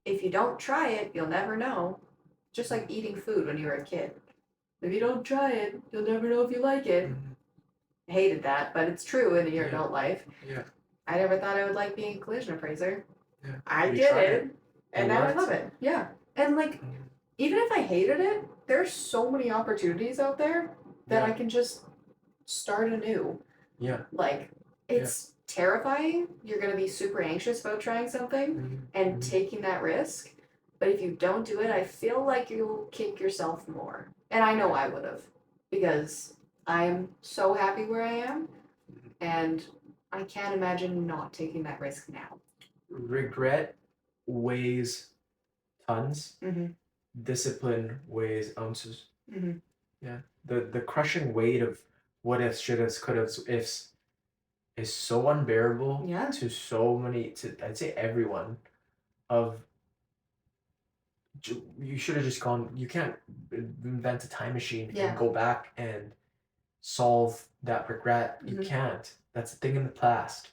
[SPEAKER 2] If you don't try it, you'll never know. Just like eating food when you were a kid. If you don't try it, you'll never know if you like it. I hated that, but it's true in your
[SPEAKER 1] Yeah.
[SPEAKER 2] adult life.
[SPEAKER 1] Yeah.
[SPEAKER 2] I never thought I would like being a collision appraiser.
[SPEAKER 1] Yeah.
[SPEAKER 2] I
[SPEAKER 1] You
[SPEAKER 2] did
[SPEAKER 1] tried
[SPEAKER 2] it, and
[SPEAKER 1] It
[SPEAKER 2] now I
[SPEAKER 1] worked.
[SPEAKER 2] love it. Yeah. And like, even if I hated it, there's so many opportunities out there that I can just start anew.
[SPEAKER 1] Yeah.
[SPEAKER 2] Like, it's terrifying. You're going to be super anxious about trying something and taking that risk. But if you don't do it, I feel like you'll kick yourself more. And I know I would have, because I'm so happy where I am, and I can't imagine not taking that risk now.
[SPEAKER 1] Regret weighs tons.
[SPEAKER 2] Mhm.
[SPEAKER 1] Discipline weighs ounces.
[SPEAKER 2] Mhm.
[SPEAKER 1] Yeah. The crushing weight of what ifs, should haves, could haves, ifs is so unbearable
[SPEAKER 2] Yeah.
[SPEAKER 1] to so many, I'd say everyone. You should have just gone. You can't invent a time machine
[SPEAKER 2] Yeah.
[SPEAKER 1] and go back and solve that regret. You
[SPEAKER 2] Mhm.
[SPEAKER 1] can't. That's a thing in the past.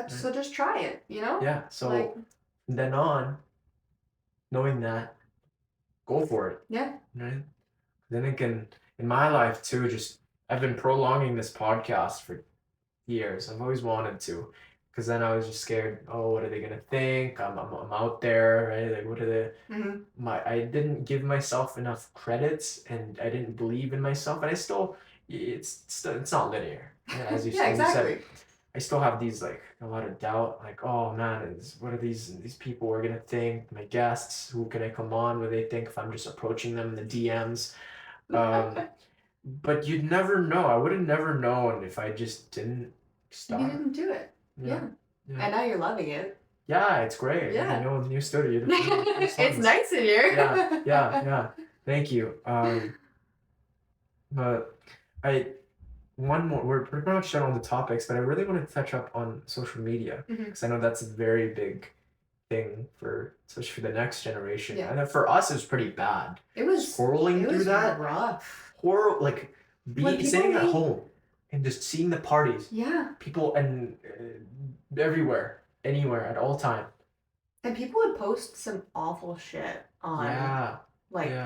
[SPEAKER 2] So just try it, you know?
[SPEAKER 1] Yeah. So
[SPEAKER 2] Like,
[SPEAKER 1] from then on, knowing that, go for it.
[SPEAKER 2] yeah.
[SPEAKER 1] Right. Then again, in my life too, I've been prolonging this podcast for years. I've always wanted to, because then I was just scared. Oh, what are they gonna think? I'm out there, right? Like, what are they?
[SPEAKER 2] Mhm.
[SPEAKER 1] I didn't give myself enough credits, and I didn't believe in myself, and it's not linear, as you
[SPEAKER 2] Yeah,
[SPEAKER 1] as you said.
[SPEAKER 2] exactly.
[SPEAKER 1] I still have these like a lot of doubt, like, oh man, what are these people are gonna think? My guests, who can I come on? What do they think if I'm just approaching them in the DMs? Um, but you'd never know. I would have never known if I just didn't
[SPEAKER 2] If you
[SPEAKER 1] start.
[SPEAKER 2] didn't do it.
[SPEAKER 1] Yeah.
[SPEAKER 2] Yeah. And now you're loving it.
[SPEAKER 1] Yeah, it's great.
[SPEAKER 2] Yeah.
[SPEAKER 1] New studio.
[SPEAKER 2] It's nice in here.
[SPEAKER 1] Yeah. Thank you. But I one more. We're pretty much done on the topics, but I really want to touch up on social media because I know that's a very big thing for, especially for the next generation.
[SPEAKER 2] Yeah.
[SPEAKER 1] And then for us, it was pretty bad.
[SPEAKER 2] It was
[SPEAKER 1] scrolling through that.
[SPEAKER 2] Rough.
[SPEAKER 1] Horror, like sitting at home and just seeing the parties.
[SPEAKER 2] Yeah.
[SPEAKER 1] People and everywhere, anywhere, at all time.
[SPEAKER 2] And people would post some awful shit on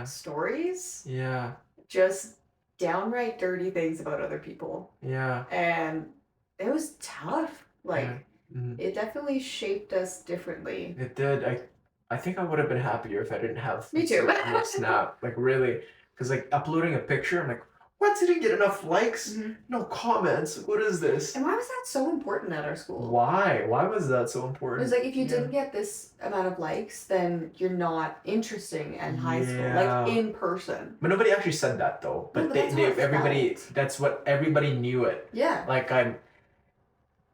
[SPEAKER 2] stories.
[SPEAKER 1] Yeah.
[SPEAKER 2] Just downright dirty things about other people.
[SPEAKER 1] Yeah.
[SPEAKER 2] And it was tough. Like it definitely shaped us differently.
[SPEAKER 1] It did. I think I would have been happier if I didn't have
[SPEAKER 2] Me too.
[SPEAKER 1] Snap. Like really. Because like uploading a picture, I'm like, what, didn't get enough likes? No comments. What is this?
[SPEAKER 2] And why was that so important at our school?
[SPEAKER 1] Why? Why was that so
[SPEAKER 2] It
[SPEAKER 1] important?
[SPEAKER 2] was like, if you didn't get this amount of likes, then you're not interesting in high school, like in person.
[SPEAKER 1] But nobody actually said that though. But that's what everybody knew it.
[SPEAKER 2] Yeah.
[SPEAKER 1] Like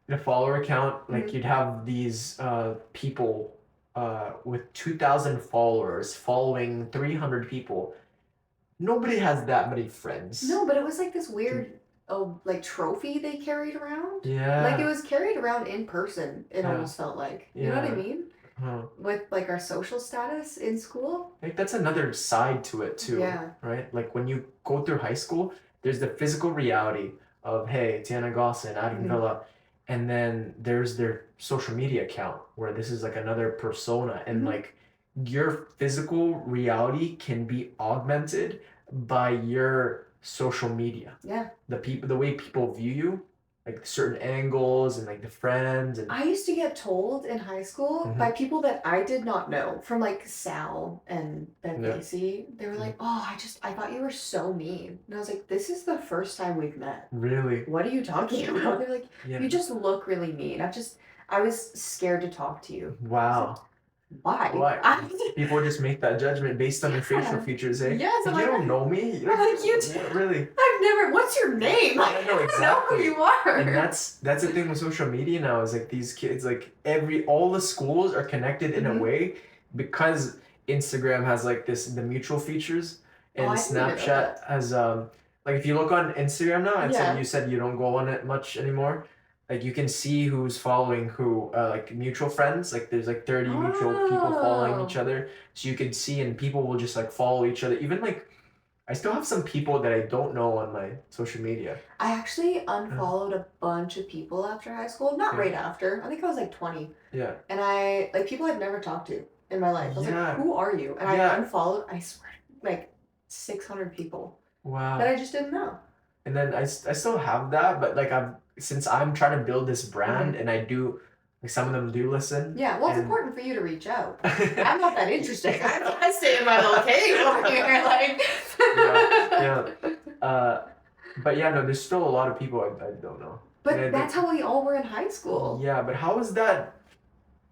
[SPEAKER 1] the follower count, like you'd have these people with 2,000 followers following 300 people. Nobody has that many friends.
[SPEAKER 2] No, but it was like this weird, like trophy they carried around.
[SPEAKER 1] Yeah.
[SPEAKER 2] Like it was carried around in person. It almost felt like. You know what I mean? With like our social status in school.
[SPEAKER 1] Like that's another side to it too.
[SPEAKER 2] Yeah.
[SPEAKER 1] Right. Like when you go through high school, there's the physical reality of, hey, Tiana Gosselin, Adam Villa, and then there's their social media account where this is like another persona, and like your physical reality can be augmented by your social media.
[SPEAKER 2] Yeah.
[SPEAKER 1] The way people view you, like certain angles and like the friends. And
[SPEAKER 2] I used to get told in high school by people that I did not know, from like Sal and Ben Lacey. They were like, oh, I thought you were so mean. And I was like, this is the first time we've met.
[SPEAKER 1] Really?
[SPEAKER 2] What are you talking about? They're like, you just look really mean. I was scared to talk to you.
[SPEAKER 1] Wow.
[SPEAKER 2] Why?
[SPEAKER 1] People just make that judgment based on your facial features, eh?
[SPEAKER 2] Yes.
[SPEAKER 1] Like, you don't know me.
[SPEAKER 2] Like you
[SPEAKER 1] really?
[SPEAKER 2] I've never. What's your name?
[SPEAKER 1] I know exactly.
[SPEAKER 2] I don't know who you are.
[SPEAKER 1] And that's the thing with social media now, is like these kids, like all the schools are connected in a way because Instagram has like the mutual features, and Snapchat has like if you look on Instagram now, and you said you don't go on it much anymore. Like you can see who's following who, like mutual friends. Like there's like 30 mutual people following each other, so you can see, and people will just like follow each other. Even like, I still have some people that I don't know on my social media.
[SPEAKER 2] I actually unfollowed a bunch of people after high school. Not right after. I think I was like 20.
[SPEAKER 1] Yeah.
[SPEAKER 2] And I like people I've never talked to in my life. I was like, who are you? And I unfollowed. I swear, like 600 people.
[SPEAKER 1] Wow.
[SPEAKER 2] That I just didn't know.
[SPEAKER 1] And then I still have that, but like since I'm trying to build this brand, and I do, like some of them do listen.
[SPEAKER 2] Yeah, well, it's important for you to reach out. I'm not that interesting. I stay in my little cave over here, like.
[SPEAKER 1] But yeah, no, there's still a lot of people I don't know.
[SPEAKER 2] But that's how we all were in high school.
[SPEAKER 1] Yeah, but how is that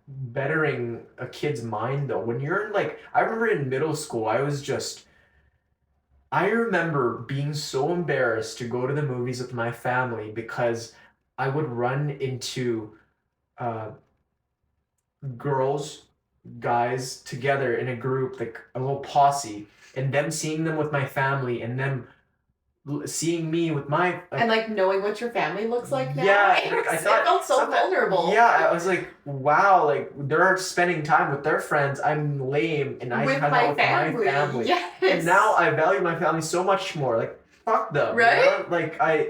[SPEAKER 1] bettering a kid's mind though? When you're in like, I remember in middle school, I remember being so embarrassed to go to the movies with my family because I would run into guys together in a group, like a little posse, and them seeing them with my family, and them seeing me with my
[SPEAKER 2] and like knowing what your family looks like now.
[SPEAKER 1] Yeah,
[SPEAKER 2] I felt so vulnerable.
[SPEAKER 1] Yeah, I was like, wow, like they're spending time with their friends. I'm lame, and I hang out with my family.
[SPEAKER 2] Yes.
[SPEAKER 1] And now I value my family so much more. Like, fuck them.
[SPEAKER 2] Right?
[SPEAKER 1] You know? Like I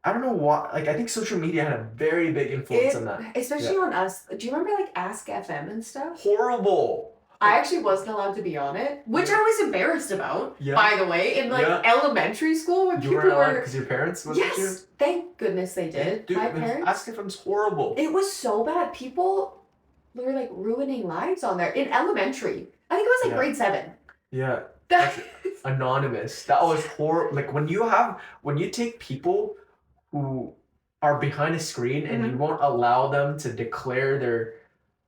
[SPEAKER 1] don't know why. Like I think social media had a very big influence on that,
[SPEAKER 2] especially on us. Do you remember like Ask FM and stuff?
[SPEAKER 1] Horrible.
[SPEAKER 2] I actually wasn't allowed to be on it, which I was embarrassed about, by the way, in like elementary school when people were...
[SPEAKER 1] because your parents wasn't you?
[SPEAKER 2] Yes, thank goodness they did.
[SPEAKER 1] Dude,
[SPEAKER 2] my parents...
[SPEAKER 1] Ask FM's horrible.
[SPEAKER 2] It was so bad. People were like ruining lives on there in elementary. I think it was like grade 7.
[SPEAKER 1] Yeah. Anonymous. That was horrible. Like when you take people who are behind a screen and you won't allow them to declare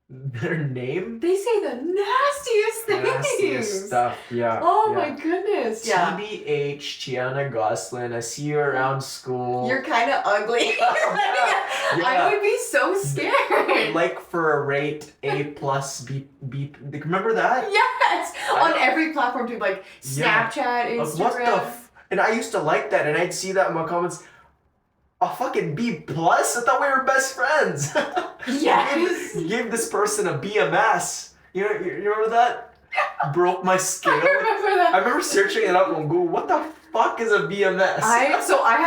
[SPEAKER 1] their name.
[SPEAKER 2] They say the nastiest things.
[SPEAKER 1] Nastiest stuff, yeah.
[SPEAKER 2] Oh my goodness, yeah.
[SPEAKER 1] TBH, Tiana Gosselin, I see you around school.
[SPEAKER 2] You're kind of ugly. I would be so scared.
[SPEAKER 1] Like for a rate, A+, B. Remember that?
[SPEAKER 2] Yes, on every platform too, like Snapchat, Instagram.
[SPEAKER 1] What the and I used to like that, and I'd see that in my comments. A fucking B+? I thought we were best friends.
[SPEAKER 2] Yes.
[SPEAKER 1] You gave this person a BMS. You remember that? Broke my scale.
[SPEAKER 2] I remember that.
[SPEAKER 1] I remember searching it up on Google. What the fuck is a BMS?
[SPEAKER 2] I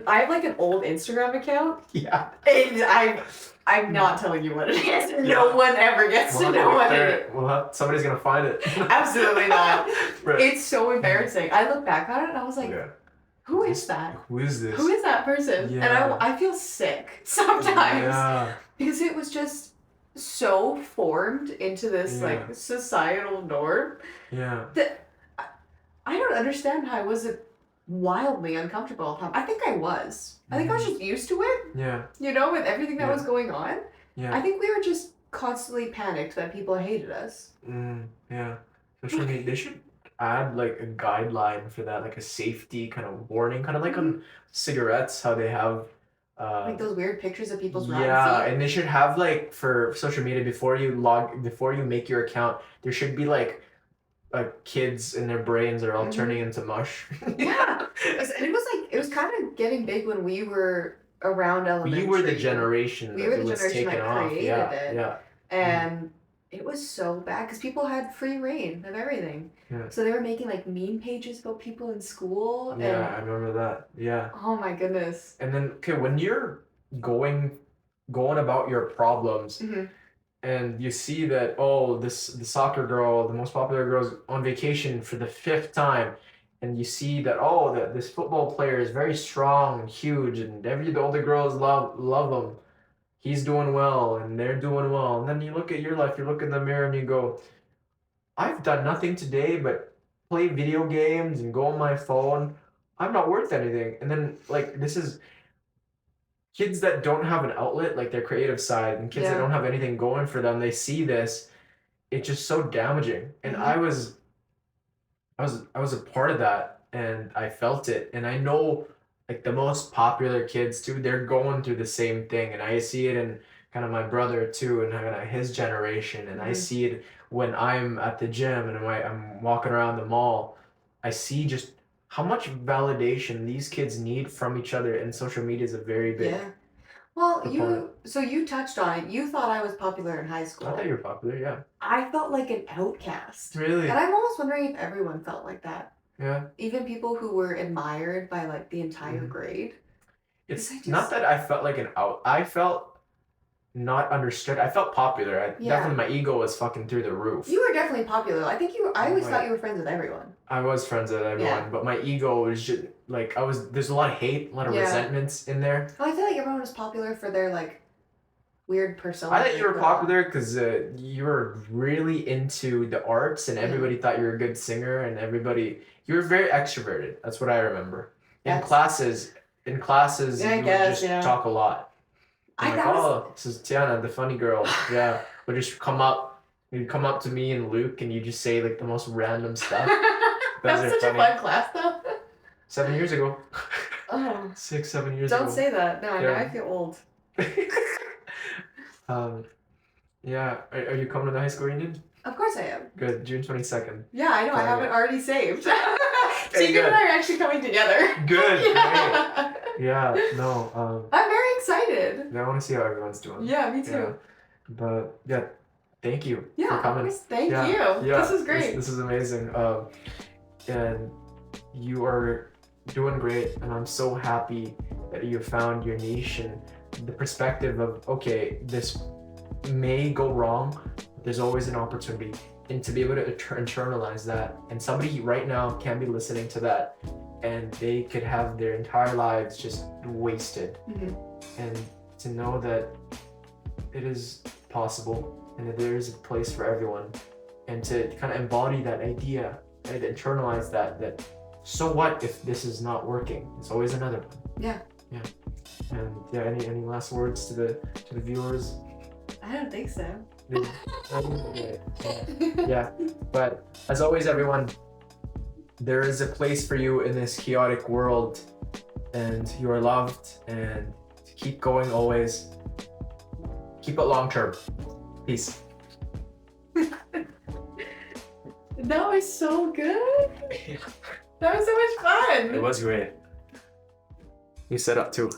[SPEAKER 2] have like an old Instagram account.
[SPEAKER 1] Yeah.
[SPEAKER 2] And I'm not telling you what it is. No one ever gets to know what it is.
[SPEAKER 1] Somebody's gonna find it.
[SPEAKER 2] Absolutely not.
[SPEAKER 1] Right.
[SPEAKER 2] It's so embarrassing. I look back on it and I was like, who is that?
[SPEAKER 1] Who is this?
[SPEAKER 2] Who is that person?
[SPEAKER 1] Yeah.
[SPEAKER 2] And I feel sick sometimes because it was just so formed into this like societal norm that I don't understand how I wasn't wildly uncomfortable all the time. I think I was. I think I was just used to it.
[SPEAKER 1] Yeah.
[SPEAKER 2] You know, with everything that was going on.
[SPEAKER 1] Yeah.
[SPEAKER 2] I think we were just constantly panicked that people hated us.
[SPEAKER 1] Yeah. Especially they should add like a guideline for that, like a safety kind of warning, kind of like on cigarettes, how they have
[SPEAKER 2] like those weird pictures of people's rotten feet.
[SPEAKER 1] And they should have like for social media before you make your account, there should be like kids in their brains are all turning into mush.
[SPEAKER 2] Yeah. And it was kind of getting big when we were around elementary.
[SPEAKER 1] We were the generation that was taken off.
[SPEAKER 2] Created it.
[SPEAKER 1] Yeah.
[SPEAKER 2] And it was so bad because people had free reign of everything.
[SPEAKER 1] Yeah.
[SPEAKER 2] So they were making like meme pages about people in school.
[SPEAKER 1] Yeah, I remember that. Yeah.
[SPEAKER 2] Oh my goodness.
[SPEAKER 1] And then when you're going about your problems and you see that the soccer girl, the most popular girl, is on vacation for the 5th time, and you see that that this football player is very strong and huge, and the older girls love him. He's doing well and they're doing well. And then you look at your life, you look in the mirror and you go, I've done nothing today but play video games and go on my phone. I'm not worth anything. And then like this is kids that don't have an outlet, like their creative side, and kids that don't have anything going for them, they see this. It's just so damaging. And I was a part of that, and I felt it. And I know like the most popular kids too, they're going through the same thing, and I see it in kind of my brother too, and kind of his generation, and I see it when I'm at the gym and I'm walking around the mall. I see just how much validation these kids need from each other, and social media is a very big.
[SPEAKER 2] Yeah. Well,
[SPEAKER 1] proponent.
[SPEAKER 2] you touched on it. You thought I was popular in high school.
[SPEAKER 1] I thought you were popular, yeah.
[SPEAKER 2] I felt like an outcast.
[SPEAKER 1] Really?
[SPEAKER 2] And I'm almost wondering if everyone felt like that.
[SPEAKER 1] Yeah.
[SPEAKER 2] Even people who were admired by like the entire grade.
[SPEAKER 1] It's not that I felt like an out. I felt not understood. I felt popular. Definitely my ego was fucking through the roof.
[SPEAKER 2] You were definitely popular. I think I always thought you were friends with everyone.
[SPEAKER 1] I was friends with everyone, but my ego was just like there's a lot of hate, a lot of resentments in there.
[SPEAKER 2] Well, I feel like everyone was popular for their like weird persona.
[SPEAKER 1] I thought you were popular because you were really into the arts, and everybody thought you were a good singer, and you were very extroverted. That's what I remember. In classes, you would just talk a lot. I'm like, this is Tiana, the funny girl. Yeah, would just come up. You'd come up to me and Luke, and you just say like the most random stuff.
[SPEAKER 2] That was such a fun class, though.
[SPEAKER 1] 7 years ago.
[SPEAKER 2] Oh.
[SPEAKER 1] 6, 7 years ago.
[SPEAKER 2] Don't say that. No, now I feel old.
[SPEAKER 1] Yeah. Are you coming to the high school reunion?
[SPEAKER 2] Of course I am.
[SPEAKER 1] Good. June 22nd.
[SPEAKER 2] Yeah, I know. I have it already saved. Tegan and I are actually coming together.
[SPEAKER 1] Good. Yeah. Yeah. No.
[SPEAKER 2] I'm very excited.
[SPEAKER 1] I want to see how everyone's doing.
[SPEAKER 2] Yeah, me too.
[SPEAKER 1] Yeah. But yeah, thank you for coming.
[SPEAKER 2] Of course. Thank you.
[SPEAKER 1] Yeah,
[SPEAKER 2] this is great.
[SPEAKER 1] This is amazing. And you are doing great, and I'm so happy that you found your niche and the perspective of this may go wrong, but there's always an opportunity, and to be able to internalize that. And somebody right now can be listening to that, and they could have their entire lives just wasted. And to know that it is possible and that there is a place for everyone, and to kind of embody that idea and internalize that so what if this is not working? It's always another one.
[SPEAKER 2] Yeah.
[SPEAKER 1] Yeah. And yeah, any last words to the viewers?
[SPEAKER 2] I don't think so.
[SPEAKER 1] Yeah, but as always, everyone, there is a place for you in this chaotic world, and you are loved, and keep going always. Keep it long term. Peace.
[SPEAKER 2] That was so good. That was so much fun.
[SPEAKER 1] It was great. You set up too.